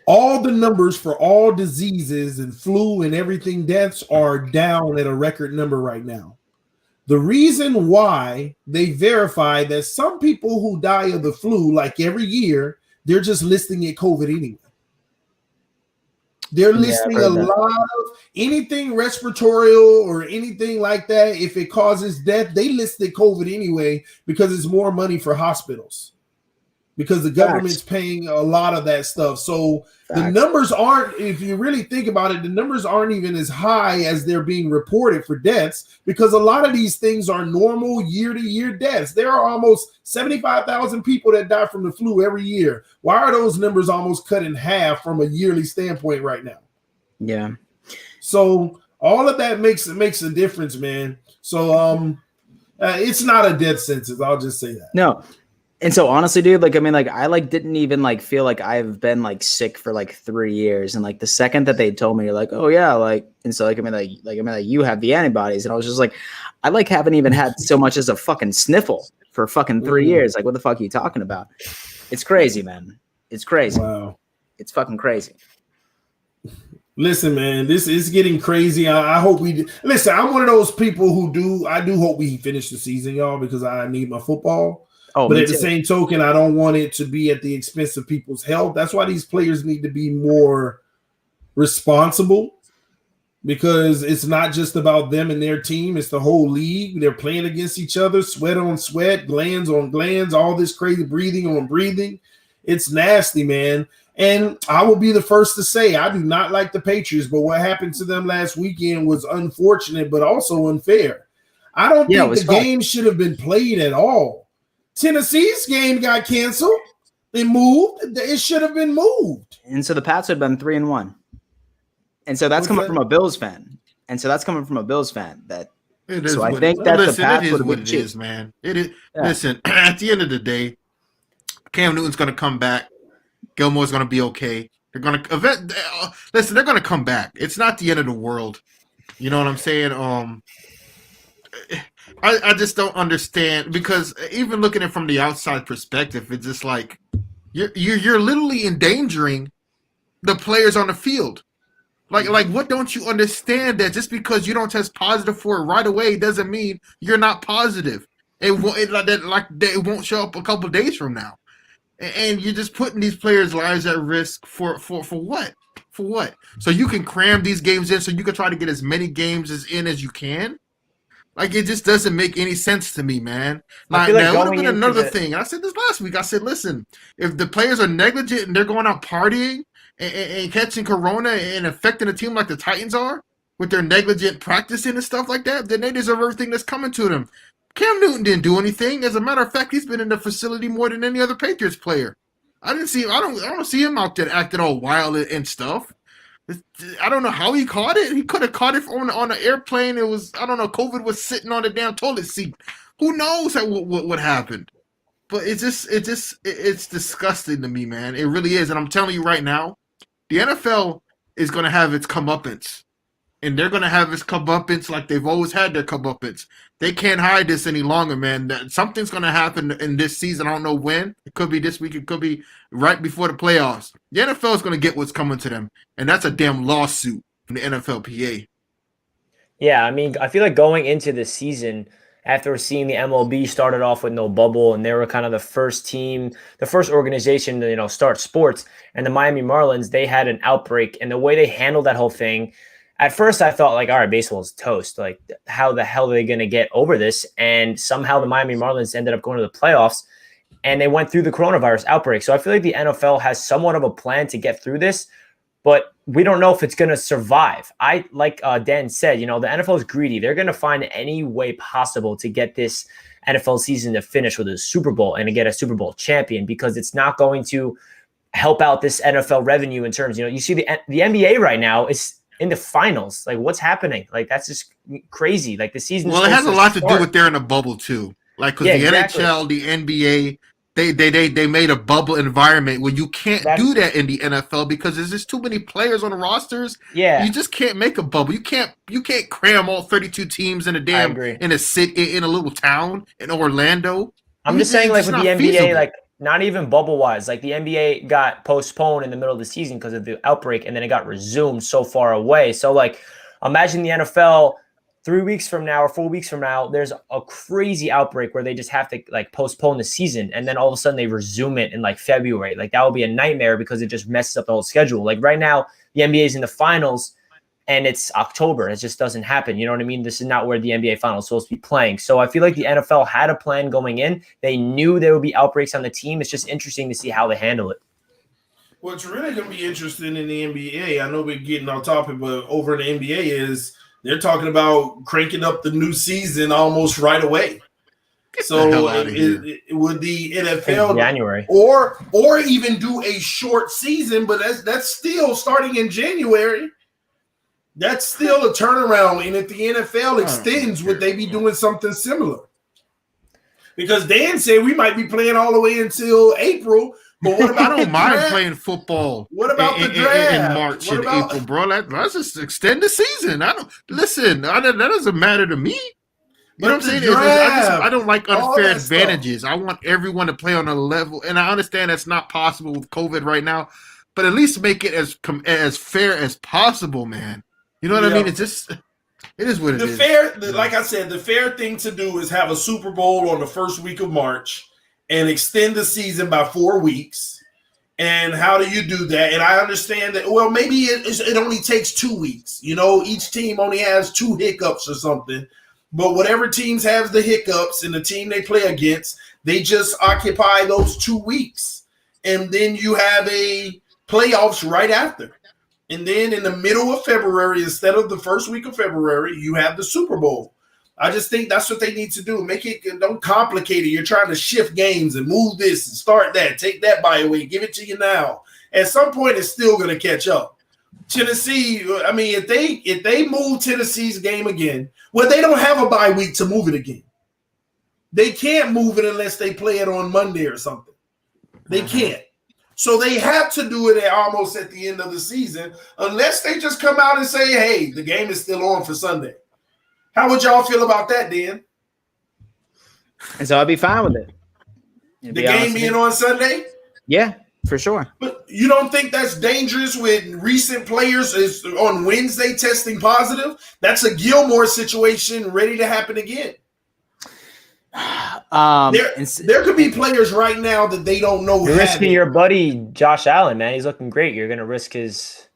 Speaker 1: all the numbers for all diseases and flu and everything deaths are down at a record number right now. The reason why they verified that some people who die of the flu, like every year, they're just listing it COVID anyway. They're listing a lot of anything respiratory or anything like that. If it causes death, they list it COVID anyway because it's more money for hospitals. Because the government's paying a lot of that stuff. So the numbers aren't, if you really think about it, the numbers aren't even as high as they're being reported for deaths, because a lot of these things are normal year-to-year deaths. There are almost 75,000 people that die from the flu every year. Why are those numbers almost cut in half from a yearly standpoint right now?
Speaker 2: Yeah.
Speaker 1: So all of that makes a difference, man. So it's not a death sentence. I'll just say that.
Speaker 2: No. And so honestly, dude, I didn't even feel like I've been sick for 3 years. And the second that they told me, you're like, oh yeah, and so you have the antibodies. And I was just like, I haven't even had so much as a fucking sniffle for fucking 3 years. What the fuck are you talking about? It's crazy, man. It's crazy.
Speaker 1: Wow.
Speaker 2: It's fucking crazy.
Speaker 1: Listen, man, this is getting crazy. I hope we listen. I'm one of those people I do hope we finish the season, y'all, because I need my football.
Speaker 2: Oh,
Speaker 1: but at the same token, I don't want it to be at the expense of people's health. That's why these players need to be more responsible, because it's not just about them and their team. It's the whole league. They're playing against each other, sweat on sweat, glands on glands, all this crazy breathing on breathing. It's nasty, man. And I will be the first to say I do not like the Patriots, but what happened to them last weekend was unfortunate, but also unfair. I don't think the game should have been played at all. Tennessee's game got canceled. They moved. It should have been moved.
Speaker 2: And so the Pats would have been 3-1. And so that's coming from a Bills fan. That
Speaker 4: it is.
Speaker 2: So I think that the Pats
Speaker 4: it is
Speaker 2: would have
Speaker 4: what
Speaker 2: been
Speaker 4: it
Speaker 2: cheap.
Speaker 4: is, man. It is.
Speaker 2: Yeah.
Speaker 4: Listen, at the end of the day, Cam Newton's going to come back. Gilmore's going to be okay. They're going to listen. They're going to come back. It's not the end of the world. You know what I'm saying? I just don't understand, because even looking at it from the outside perspective, it's just like you're literally endangering the players on the field. Like what don't you understand, that just because you don't test positive for it right away doesn't mean you're not positive. It won't show up a couple of days from now, and you're just putting these players' lives at risk for what? For what? So you can cram these games in, so you can try to get as many games as you can. It just doesn't make any sense to me, man. Now, it would have been another thing. I said this last week. I said, listen, if the players are negligent and they're going out partying and catching corona and affecting a team like the Titans are, with their negligent practicing and stuff like that, then they deserve everything that's coming to them. Cam Newton didn't do anything. As a matter of fact, he's been in the facility more than any other Patriots player. I don't see him out there acting all wild and stuff. I don't know how he caught it. He could have caught it on an airplane. It was, I don't know, COVID was sitting on the damn toilet seat. Who knows what happened? But it's disgusting to me, man. It really is. And I'm telling you right now, the NFL is going to have its comeuppance. And they're going to have its comeuppance like they've always had their comeuppance. They can't hide this any longer, man. Something's going to happen in this season. I don't know when. It could be this week. It could be right before the playoffs. The NFL is going to get what's coming to them. And that's a damn lawsuit from the NFLPA.
Speaker 3: Yeah, I mean, I feel like going into the season, after seeing the MLB started off with no bubble, and they were kind of the first team, the first organization to, start sports, and the Miami Marlins, they had an outbreak, and the way they handled that whole thing, at first I thought, like, all right, baseball's toast. Like, how the hell are they going to get over this? And somehow the Miami Marlins ended up going to the playoffs, and they went through the coronavirus outbreak. So I feel like the NFL has somewhat of a plan to get through this, but we don't know if it's going to survive. Like Dan said, the NFL is greedy. They're going to find any way possible to get this NFL season to finish with a Super Bowl and to get a Super Bowl champion, because it's not going to help out this NFL revenue in terms, you see the NBA right now is in the finals. Like, what's happening? Like, that's just crazy. Like, the season.
Speaker 4: Well, it has a lot to do with they're in a bubble too. Like, because the NHL, the NBA, they made a bubble environment where you can't do that in the NFL because there's just too many players on the rosters.
Speaker 3: Yeah,
Speaker 4: you just can't make a bubble. You can't cram all 32 teams in a in a little town in Orlando.
Speaker 3: I'm just saying, like, with the NBA, feasible. Like, not even bubble wise, like the NBA got postponed in the middle of the season because of the outbreak, and then it got resumed so far away. So, like, imagine the NFL 3 weeks from now or 4 weeks from now, there's a crazy outbreak where they just have to, like, postpone the season, and then all of a sudden they resume it in, like, February. Like, that would be a nightmare because it just messes up the whole schedule. Like, right now, the NBA is in the finals and it's October. It just doesn't happen. You know what I mean? This is not where the NBA finals is supposed to be playing. So I feel like the NFL had a plan going in. They knew there would be outbreaks on the team. It's just interesting to see how they handle it.
Speaker 1: What's really going to be interesting in the NBA, I know we're getting off topic, but over in the NBA is they're talking about cranking up the new season almost right away. So would the NFL
Speaker 3: January
Speaker 1: or even do a short season, but that's still starting in January. That's still a turnaround. And if the NFL extends, would they be doing something similar? Because Dan said we might be playing all the way until April. But what about
Speaker 4: I don't mind playing football.
Speaker 1: What about the draft
Speaker 4: in March and April, bro? Let's just extend the season. That doesn't matter to me. You know what I'm saying? I don't like unfair advantages. I want everyone to play on a level, and I understand that's not possible with COVID right now. But at least make it as fair as possible, man. You know what I mean? It's just, it is what it is.
Speaker 1: Like I said, the fair thing to do is have a Super Bowl on the first week of March and extend the season by 4 weeks. And how do you do that? And I understand that, well, maybe it only takes 2 weeks. Each team only has 2 hiccups or something. But whatever teams have the hiccups and the team they play against, they just occupy those 2 weeks. And then you have a playoffs right after. And then in the middle of February, instead of the first week of February, you have the Super Bowl. I just think that's what they need to do. Don't complicate it. You're trying to shift games and move this and start that, take that bye away, give it to you now. At some point, it's still going to catch up. Tennessee, I mean, if they move Tennessee's game again, well, they don't have a bye week to move it again. They can't move it unless they play it on Monday or something. They can't. So they have to do it almost at the end of the season, unless they just come out and say, hey, the game is still on for Sunday. How would y'all feel about that, Dan?
Speaker 2: And so I'd be fine with it.
Speaker 1: The game being on Sunday?
Speaker 2: Yeah, for sure.
Speaker 1: But you don't think that's dangerous with recent players is on Wednesday testing positive? That's a Gilmore situation ready to happen again. There could be players right now that they don't know.
Speaker 3: You're risking your buddy Josh Allen, man. He's looking great. You're going to risk his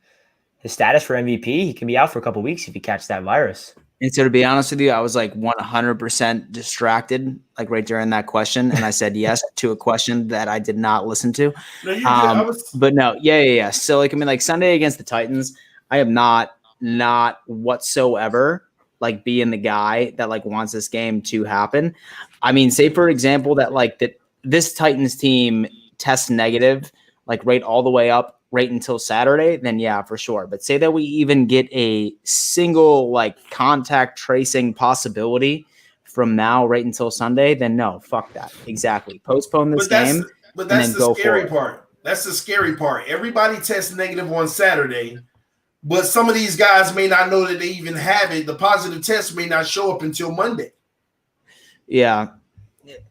Speaker 3: status for MVP. He can be out for a couple of weeks if he catches that virus.
Speaker 2: And so to be honest with you, I was like 100% distracted, like right during that question. And I said yes to a question that I did not listen to.
Speaker 1: No,
Speaker 2: but no, yeah. So like, I mean, like Sunday against the Titans, I am not not whatsoever like being the guy that like wants this game to happen. I mean, say for example that like that this Titans team tests negative like right all the way up right until Saturday, then yeah, for sure. But say that we even get a single like contact tracing possibility from now right until Sunday, then no, fuck that. Exactly. Postpone this game.
Speaker 1: But that's the scary part. That's the scary part. Everybody tests negative on Saturday, but some of these guys may not know that they even have it. The positive test may not show up until Monday.
Speaker 2: Yeah.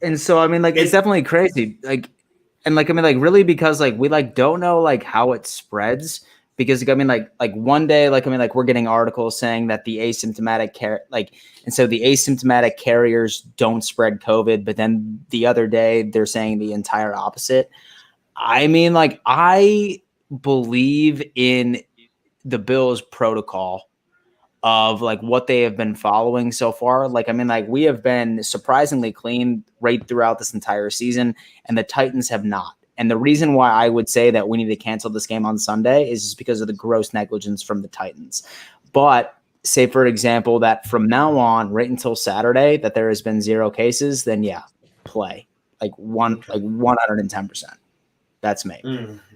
Speaker 2: And so, I mean, like, it's definitely crazy. Like, and like, I mean, like, really, because like we like don't know like how it spreads. Because I mean, like one day, like I mean, like we're getting articles saying that the asymptomatic and so the asymptomatic carriers don't spread COVID, but then the other day they're saying the entire opposite. I mean, like I believe in the Bills protocol of like what they have been following so far. Like, I mean, like we have been surprisingly clean right throughout this entire season, and the Titans have not. And the reason why I would say that we need to cancel this game on Sunday is just because of the gross negligence from the Titans. But say, for example, that from now on, right until Saturday, that there has been 0 cases, then yeah, play like 110%. That's me.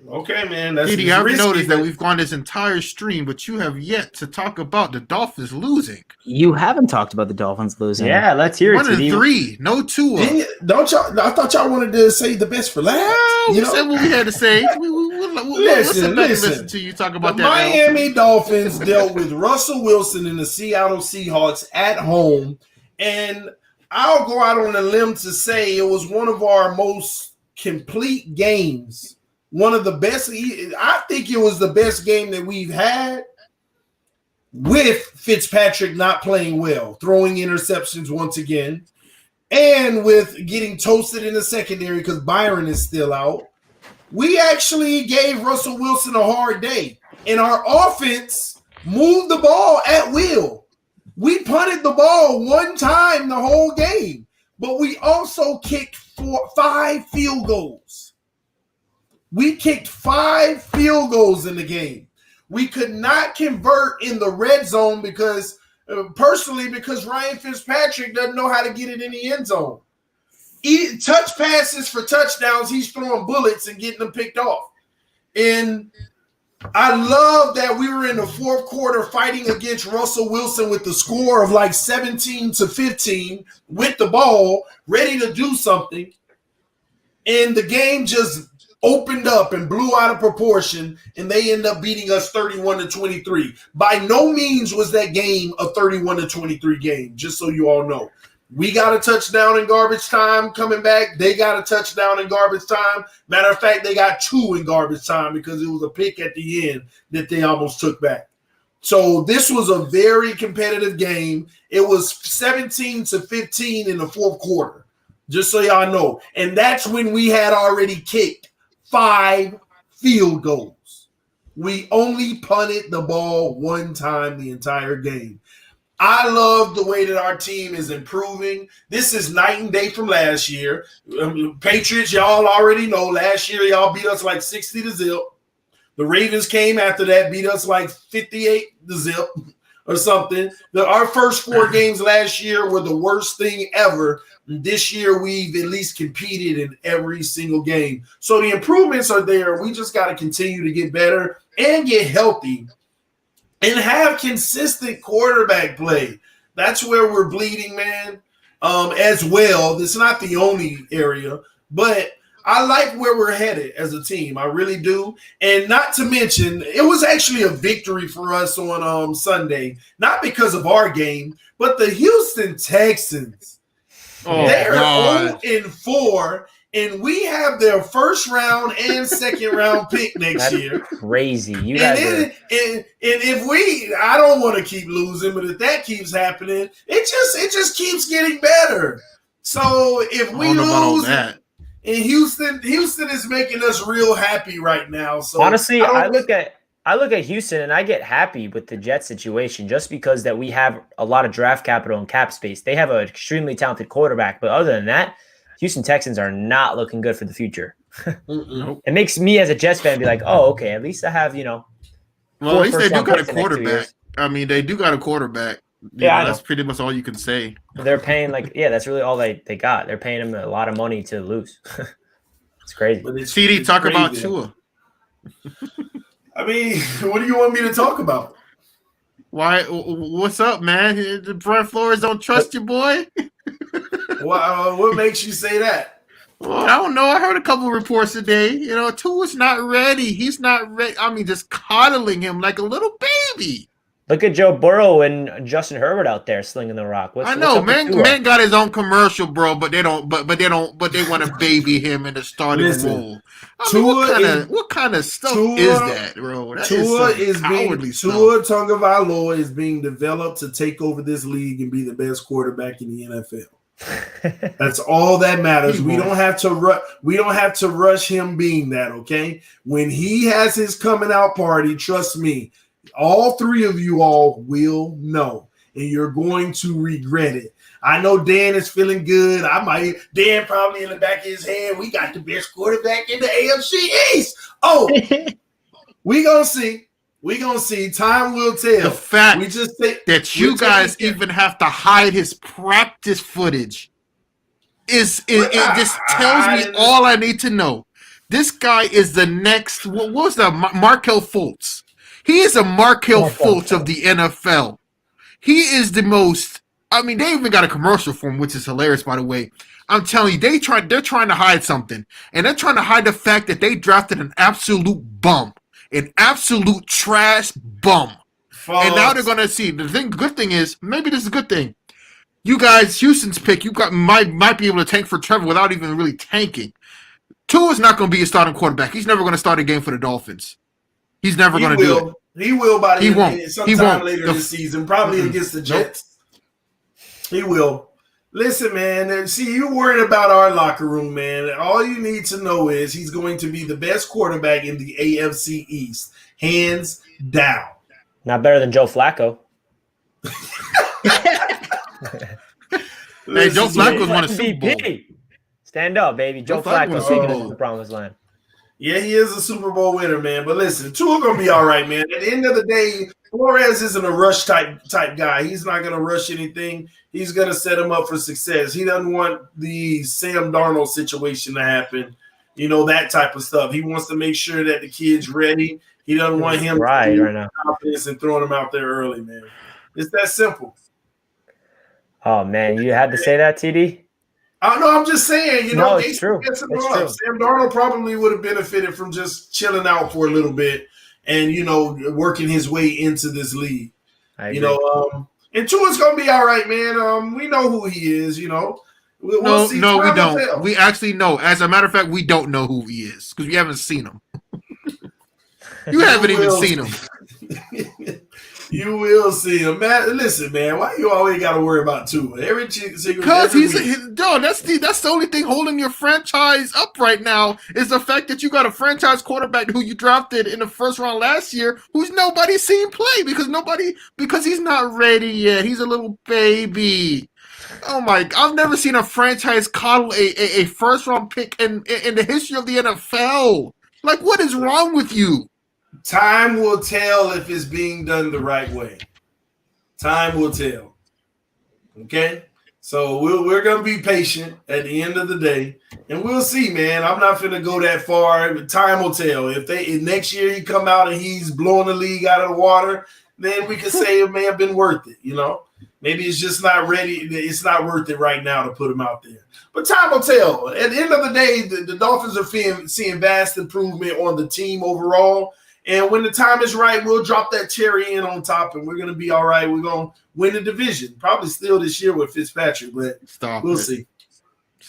Speaker 1: Okay, man. That's
Speaker 4: Didi, I've noticed that we've gone this entire stream, but you have yet to talk about the Dolphins losing.
Speaker 2: You haven't talked about the Dolphins losing.
Speaker 3: Yeah, let's hear it.
Speaker 4: 1-3, no Tua.
Speaker 1: Don't y'all? I thought y'all wanted to say the best for last.
Speaker 4: Well, we said what we had to say. Listen to you talk about
Speaker 1: the
Speaker 4: that.
Speaker 1: Miami Dolphins dealt with Russell Wilson and the Seattle Seahawks at home, and I'll go out on a limb to say it was one of our most complete games. One of the best. I think it was the best game that we've had, with Fitzpatrick not playing well, throwing interceptions once again, and with getting toasted in the secondary because Byron is still out. We actually gave Russell Wilson a hard day, and our offense moved the ball at will. We punted the ball one time the whole game, but we also kicked 5 field goals. We kicked 5 field goals in the game. We could not convert in the red zone because Ryan Fitzpatrick doesn't know how to get it in the end zone. Touch passes for touchdowns, he's throwing bullets and getting them picked off. And I love that we were in the fourth quarter fighting against Russell Wilson with the score of like 17-15 with the ball, ready to do something. And the game just opened up and blew out of proportion, and they end up beating us 31-23. By no means was that game a 31-23 game, just so you all know. We got a touchdown in garbage time coming back. They got a touchdown in garbage time. Matter of fact, they got 2 in garbage time because it was a pick at the end that they almost took back. So this was a very competitive game. It was 17-15 in the fourth quarter, just so y'all know. And that's when we had already kicked 5 field goals. We only punted the ball one time the entire game. I love the way that our team is improving. This is night and day from last year. Patriots, y'all already know, last year y'all beat us like 60-0. The Ravens came after that, beat us like 58-0 or something. Our first 4 games last year were the worst thing ever. This year, we've at least competed in every single game. So the improvements are there. We just got to continue to get better and get healthy and have consistent quarterback play. That's where we're bleeding, man, as well. It's not the only area, but I like where we're headed as a team. I really do. And not to mention, it was actually a victory for us on Sunday, not because of our game, but the Houston Texans. They're 0-4, and we have their first round and second round pick next year.
Speaker 3: Crazy. You
Speaker 1: and
Speaker 3: guys
Speaker 1: if I don't want to keep losing, but if that keeps happening, it just keeps getting better. So if we lose, and Houston is making us real happy right now. So
Speaker 3: honestly, I look at Houston and I get happy with the Jets situation just because that we have a lot of draft capital and cap space. They have an extremely talented quarterback, but other than that, Houston Texans are not looking good for the future. It makes me as a Jets fan be like, oh, okay, at least I have,
Speaker 4: Well, at least they do got a quarterback. I mean, they do got a quarterback.
Speaker 3: Yeah, I know.
Speaker 4: That's pretty much all you can say.
Speaker 3: They're paying that's really all they got. They're paying him a lot of money to lose. It's crazy.
Speaker 1: But
Speaker 4: CD, talk
Speaker 1: crazy.
Speaker 4: about Tua.
Speaker 1: I mean, what do you want me to talk about?
Speaker 4: Why? What's up, man? Brian Flores don't trust you, boy.
Speaker 1: What makes you say that?
Speaker 4: Well, I don't know. I heard a couple reports today. Tua's not ready. He's not ready. I mean, just coddling him like a little baby.
Speaker 3: Look at Joe Burrow and Justin Herbert out there slinging the rock.
Speaker 4: I know, man got his own commercial, bro, but they don't. But they want to baby him in the starting role. I mean, what kind of stuff is that, bro?
Speaker 1: Tua Tagovailoa is being developed to take over this league and be the best quarterback in the NFL. That's all that matters. We don't have to rush him being that. Okay, when he has his coming out party, trust me. All three of you all will know, and you're going to regret it. I know Dan is feeling good. Dan probably in the back of his head, we got the best quarterback in the AFC East. Oh, we gonna see. We gonna see. Time will tell.
Speaker 4: The fact that you guys even have to hide his practice footage it just tells me all I need to know. This guy is the next. What was that? Markel Fultz. He is a Markel Fultz of the NFL. He is the most. I mean, they even got a commercial for him, which is hilarious, by the way. I'm telling you, they're trying to hide something, and they're trying to hide the fact that they drafted an absolute bum, an absolute trash bum. And now they're gonna see. Good thing is, maybe this is a good thing. You guys, Houston's pick, might be able to tank for Trevor without even really tanking. Tua's not going to be a starting quarterback. He's never going to start a game for the Dolphins. He's never going to do it.
Speaker 1: He will by the end sometime later this season, probably against the Jets. Nope. He will. Listen, man, see, you're worried about our locker room, man. All you need to know is he's going to be the best quarterback in the AFC East, hands down.
Speaker 3: Not better than Joe Flacco.
Speaker 4: Hey, Joe Flacco's won a Super Bowl.
Speaker 3: Stand up, baby. Joe Flacco's taking us to the promised land.
Speaker 1: Yeah, he is a Super Bowl winner, man. But listen, Tua gonna be all right, man. At the end of the day, Flores isn't a rush type guy. He's not gonna rush anything. He's gonna set him up for success. He doesn't want the Sam Darnold situation to happen. You know, that type of stuff. He wants to make sure that the kid's ready. He doesn't want him
Speaker 3: right now
Speaker 1: confidence and throwing him out there early, man. It's that simple.
Speaker 3: Oh man, you had to say that, TD?
Speaker 1: No, I'm just saying,
Speaker 3: it's true.
Speaker 1: Sam Darnold probably would have benefited from just chilling out for a little bit and, working his way into this league. And Tua's going to be all right, man. We know who he is, We'll see.
Speaker 4: No, we don't. Tell. We actually know. As a matter of fact, we don't know who he is because we haven't seen him. You haven't even seen him.
Speaker 1: You will see him, man. Listen, man. Why you always got to worry about Tua? Because
Speaker 4: that's the only thing holding your franchise up right now is the fact that you got a franchise quarterback who you drafted in the first round last year, who's nobody's seen play because he's not ready yet. He's a little baby. Oh my! I've never seen a franchise coddle a first round pick in the history of the NFL. Like, what is wrong with you?
Speaker 1: Time will tell if it's being done the right way. Time will tell. Okay? So we're going to be patient at the end of the day, and we'll see, man. I'm not going to go that far. Time will tell. If next year he come out and he's blowing the league out of the water, then we can say it may have been worth it, Maybe it's just not ready. It's not worth it right now to put him out there. But time will tell. At the end of the day, the Dolphins are seeing vast improvement on the team overall. And when the time is right, we'll drop that cherry in on top, and we're going to be all right. We're going to win the division. Probably still this year with Fitzpatrick, but we'll see.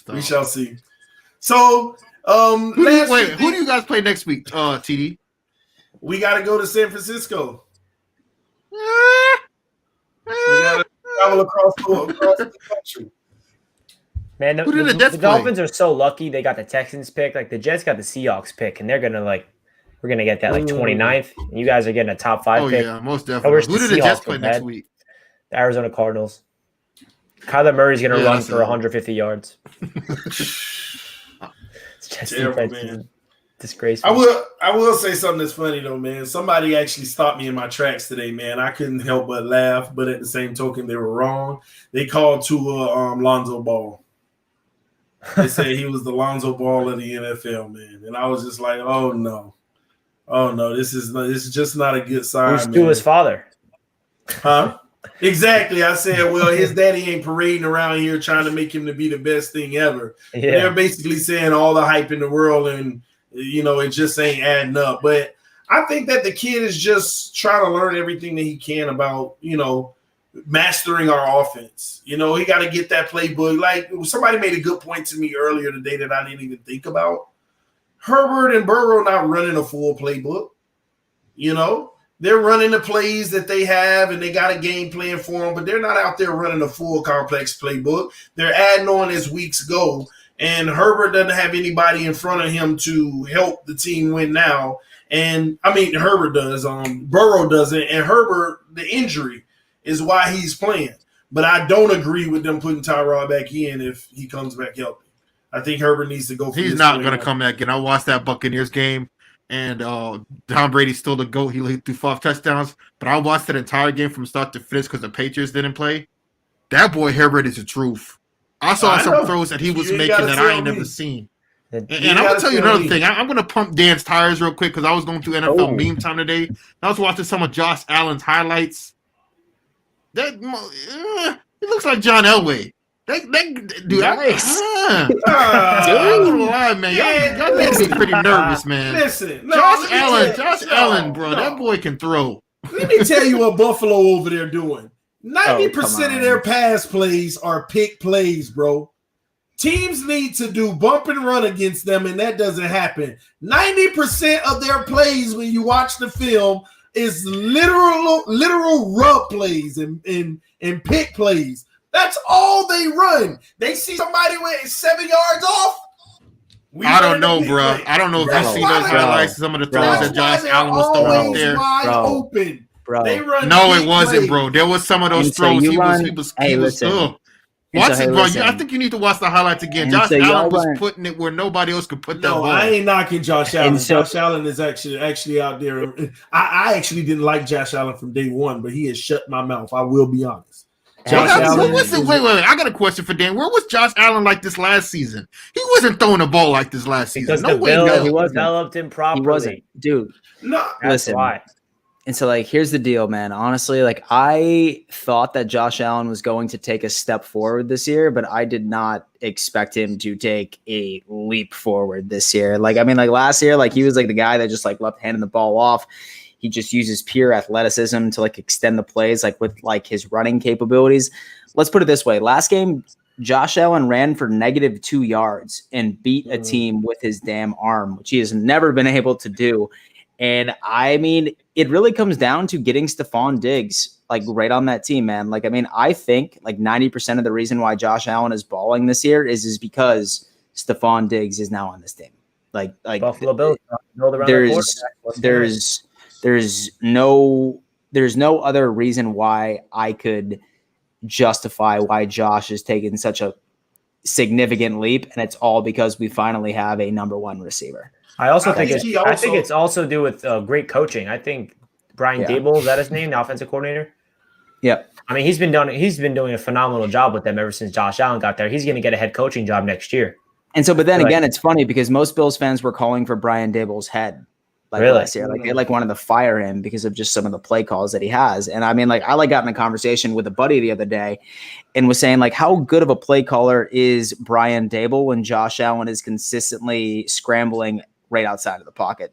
Speaker 1: We shall see. So,
Speaker 4: who do you guys play next week, TD?
Speaker 1: We got to go to San Francisco. We got to travel across the country.
Speaker 3: Man, the Dolphins are so lucky they got the Texans pick. Like, the Jets got the Seahawks pick, and they're going to, we're going to get that 29th. And you guys are getting a top 5 pick.
Speaker 4: Oh, yeah, most definitely. Who do the Jets play next week?
Speaker 3: The Arizona Cardinals. Kyler Murray's going to run for 150 yards.
Speaker 1: Terrible, man.
Speaker 3: Disgraceful.
Speaker 1: I will say something that's funny though, man. Somebody actually stopped me in my tracks today, man. I couldn't help but laugh, but at the same token, they were wrong. They called Tua Lonzo Ball. They said he was the Lonzo Ball of the NFL, man. And I was just like, oh no, this is just not a good sign.
Speaker 3: Who's Tua's father?
Speaker 1: Huh? Exactly. I said, well, his daddy ain't parading around here trying to make him to be the best thing ever. Yeah. They're basically saying all the hype in the world, and it just ain't adding up. But I think that the kid is just trying to learn everything that he can about, mastering our offense. He got to get that playbook. Like somebody made a good point to me earlier today that I didn't even think about. Herbert and Burrow not running a full playbook. They're running the plays that they have, and they got a game plan for them, but they're not out there running a full complex playbook. They're adding on as weeks go, and Herbert doesn't have anybody in front of him to help the team win now. And, Herbert does. Burrow doesn't, and Herbert, the injury is why he's playing. But I don't agree with them putting Tyrod back in if he comes back healthy. I think Herbert needs to go for
Speaker 4: He's not going to come back in. I watched that Buccaneers game. And Tom Brady's still the GOAT. He threw 5 touchdowns. But I watched that entire game from start to finish because the Patriots didn't play. That boy Herbert is the truth. I saw some throws that he was making that I ain't never seen. And I'm going to tell you another thing. I'm going to pump Dan's tires real quick because I was going through NFL meme time today. I was watching some of Josh Allen's highlights. He looks like John Elway. Dude,
Speaker 2: nice.
Speaker 4: I'm gonna lie, man. Y'all make me pretty nervous, man.
Speaker 1: Listen,
Speaker 4: Josh Allen, bro, that boy can throw.
Speaker 1: Let me tell you what Buffalo over there doing. 90% of their pass plays are pick plays, bro. Teams need to do bump and run against them, and that doesn't happen. 90% of their plays when you watch the film is literal rub plays and pick plays. That's all they run. They see somebody with 7 yards off.
Speaker 4: I don't know, bro. I don't know if you've seen those highlights. Some of the throws that Josh Allen was throwing out there.
Speaker 1: Wide open.
Speaker 2: Bro.
Speaker 1: They run
Speaker 4: no, it wasn't, bro. There was some of those throws. He was. Watch it, bro. I think you need to watch the highlights again. Josh Allen was putting it where nobody else could put that ball.
Speaker 1: I ain't knocking Josh Allen. Josh Allen is actually out there. I actually didn't like Josh Allen from day one, but he has shut my mouth. I will be honest.
Speaker 4: Wait. I got a question for Dan. Where was Josh Allen like this last season? He wasn't throwing the ball like this last season.
Speaker 3: Because he was developed improperly.
Speaker 2: He wasn't, dude.
Speaker 1: No,
Speaker 2: listen. Why. And so, here's the deal, man. Honestly, I thought that Josh Allen was going to take a step forward this year, but I did not expect him to take a leap forward this year. Last year, he was the guy that just left handing the ball off. He just uses pure athleticism to extend the plays with his running capabilities. Let's put it this way. Last game, Josh Allen ran for -2 yards and beat a team with his damn arm, which he has never been able to do. And it really comes down to getting Stephon Diggs right on that team, man. I think 90% of the reason why Josh Allen is balling this year is because Stephon Diggs is now on this team.
Speaker 3: Buffalo Bills.
Speaker 2: There's no other reason why I could justify why Josh is taking such a significant leap, and it's all because we finally have a number 1 receiver.
Speaker 3: I think it's also due with great coaching. I think Brian Dable, is that his name, the offensive coordinator?
Speaker 2: Yeah.
Speaker 3: He's been doing a phenomenal job with them ever since Josh Allen got there. He's going to get a head coaching job next year.
Speaker 2: And so, but then again, it's funny because most Bills fans were calling for Brian Dable's head. Last year, they wanted to fire him because of just some of the play calls that he has. And I got in a conversation with a buddy the other day and was saying how good of a play caller is Brian Dable when Josh Allen is consistently scrambling right outside of the pocket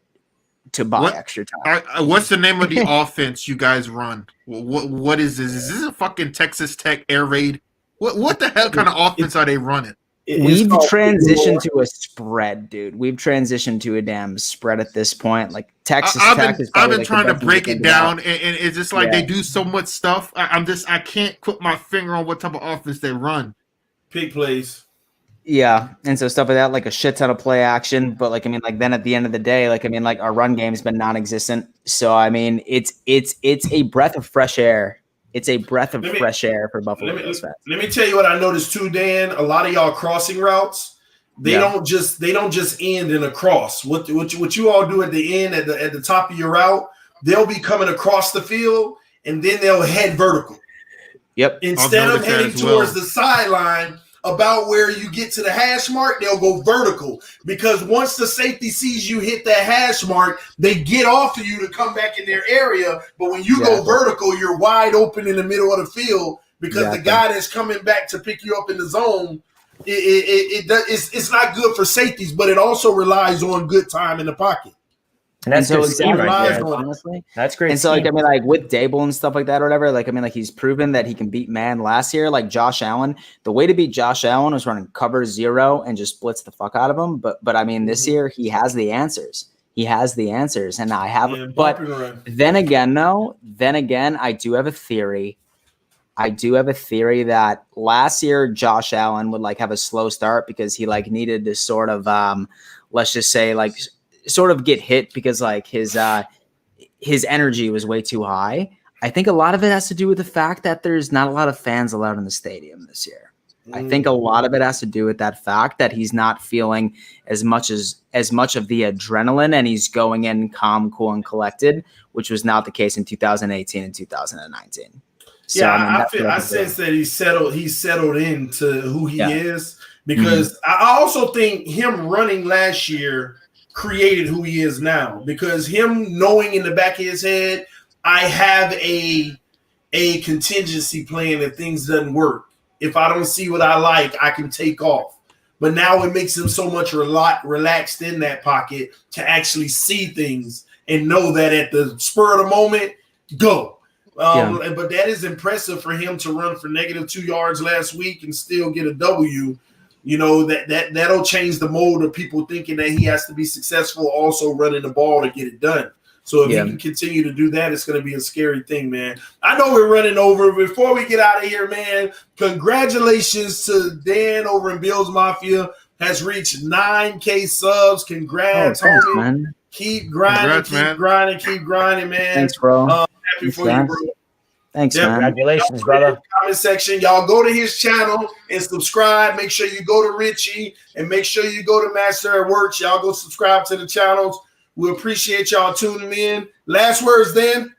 Speaker 2: to buy extra time.
Speaker 4: What's the name of the offense you guys run? What is this? Is this a fucking Texas Tech air raid? What the hell kind of offense are they running?
Speaker 2: We've transitioned to a spread, dude. We've transitioned to a damn spread at this point. Texas Tech is
Speaker 4: I've been trying to break it down, and it's just they do so much stuff. I can't put my finger on what type of offense they run.
Speaker 1: Pick plays.
Speaker 2: Yeah, and so stuff like that, a shit ton of play action. But then at the end of the day, our run game's been non-existent. So it's a breath of fresh air. It's a breath of fresh air for Buffalo Bills fans.
Speaker 1: Let me tell you what I noticed too, Dan. A lot of y'all crossing routes, they don't just end in a cross. What you all do at the end at the top of your route, they'll be coming across the field and then they'll head vertical.
Speaker 2: Yep.
Speaker 1: Instead of heading towards the sideline, about where you get to the hash mark, they'll go vertical, because once the safety sees you hit that hash mark, they get off of you to come back in their area. But when you go vertical, you're wide open in the middle of the field, because the guy that's coming back to pick you up in the zone, it's not good for safeties, but it also relies on good time in the pocket.
Speaker 3: And that's good scheme right there, honestly. That's great.
Speaker 2: And so, like, I mean, like with Dable and stuff like that or whatever, like, I mean, like he's proven that he can beat man last year. Like Josh Allen, the way to beat Josh Allen was running cover 0 and just blitz the fuck out of him. But I mean, this year he has the answers. He has the answers, and I have. But then again, I do have a theory. That last year Josh Allen would like have a slow start because he like needed to sort of, let's just say like, sort of get hit because like his energy was way too high. I think a lot of it has to do with the fact that there's not a lot of fans allowed in the stadium this year. I think a lot of it has to do with that fact that he's not feeling as much of the adrenaline, and he's going in calm, cool, and collected, which was not the case in 2018 and 2019. So,
Speaker 1: yeah, I sense that he's settled into who he is, because I also think him running last year created who he is now, because him knowing in the back of his head, I have a contingency plan if things doesn't work. If I don't see what I like, I can take off. But now it makes him so much relaxed in that pocket to actually see things and know that at the spur of the moment, go. But that is impressive for him to run for -2 yards last week and still get a W. You know, that'll change the mold of people thinking that he has to be successful also running the ball to get it done. So if he can continue to do that, it's going to be a scary thing, man. I know we're running over. Before we get out of here, man, congratulations to Dan over in Bills Mafia. Has reached 9K subs. Congrats,
Speaker 2: thanks,
Speaker 1: homie.
Speaker 2: Man.
Speaker 1: Keep grinding, keep grinding, man.
Speaker 2: Thanks, bro.
Speaker 1: Happy for you, bro.
Speaker 2: Thanks, man.
Speaker 3: Congratulations, brother.
Speaker 1: Comment section. Y'all go to his channel and subscribe. Make sure you go to Richie and make sure you go to Master at Work. Y'all go subscribe to the channels. We appreciate y'all tuning in. Last words, Dan.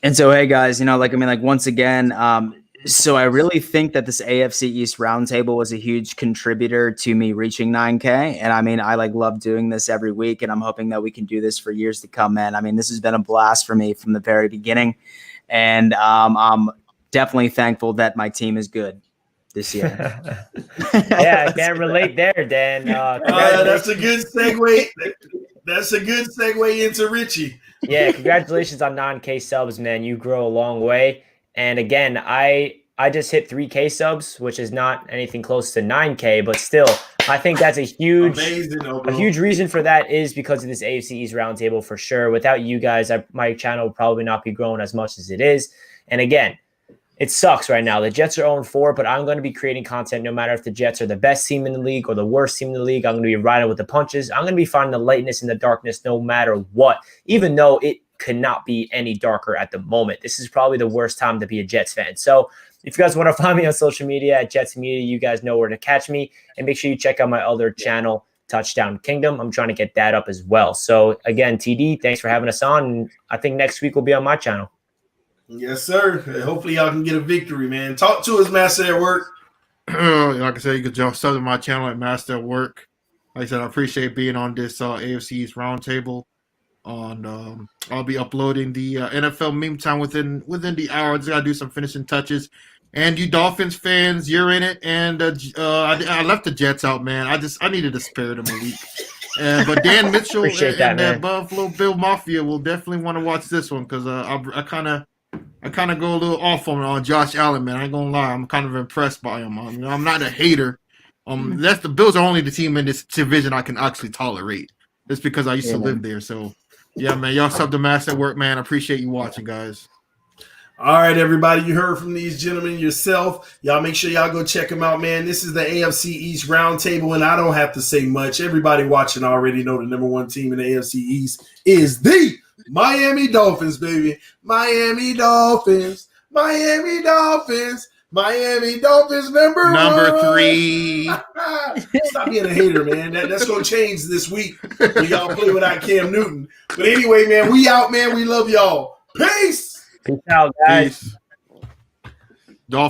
Speaker 2: And so, hey guys, you know, like, I mean, like once again, so I really think that this AFC East Roundtable was a huge contributor to me reaching 9K. And I mean, I like love doing this every week, and I'm hoping that we can do this for years to come, man. I mean, this has been a blast for me from the very beginning. And I'm definitely thankful that my team is good this year.
Speaker 3: Yeah, I can't relate there, Dan.
Speaker 1: That's a good segue. That's a good segue into Richie.
Speaker 3: Yeah, congratulations on 9K subs, man. You grow a long way. And again, I just hit 3K subs, which is not anything close to 9K, but still, I think that's a huge reason for that is because of this AFC East Roundtable for sure. Without you guys, my channel would probably not be growing as much as it is. And again, it sucks right now. The Jets are 0-4, but I'm going to be creating content no matter if the Jets are the best team in the league or the worst team in the league. I'm going to be riding with the punches. I'm going to be finding the lightness in the darkness no matter what, even though it cannot be any darker at the moment. This is probably the worst time to be a Jets fan. So if you guys want to find me on social media at Jets Media, you guys know where to catch me. And make sure you check out my other channel, Touchdown Kingdom. I'm trying to get that up as well. So again, TD, thanks for having us on. And I think next week will be on my channel.
Speaker 1: Yes, sir. Hopefully y'all can get a victory, man. Talk to us, Master at Work.
Speaker 4: Like I said, you can jump sub to my channel at Master at Work. Like I said, I appreciate being on this AFC East Roundtable. I'll be uploading the NFL meme time within the hour. I just gotta do some finishing touches. And you Dolphins fans, you're in it. And I left the Jets out, man. I needed to spare them a week. But Dan Mitchell and Buffalo Bill Mafia will definitely want to watch this one because I kind of go a little off on Josh Allen, man. I ain't gonna lie, I'm kind of impressed by him. I'm not a hater. That's the Bills are only the team in this division I can actually tolerate. That's because I used to live there. So. Yeah, man. Y'all sub to Master at Work, man. I appreciate you watching, guys.
Speaker 1: All right, everybody. You heard from these gentlemen yourself. Y'all make sure y'all go check them out, man. This is the AFC East Roundtable, and I don't have to say much. Everybody watching already know the #1 team in the AFC East is the Miami Dolphins, baby. Miami Dolphins. Miami Dolphins. Miami Dolphins number
Speaker 4: Number
Speaker 1: 3.
Speaker 4: 3.
Speaker 1: Stop being a hater, man. That's going to change this week when y'all play without Cam Newton. But anyway, man, we out, man. We love y'all. Peace.
Speaker 3: Peace out, guys.
Speaker 4: Peace. Dolphins.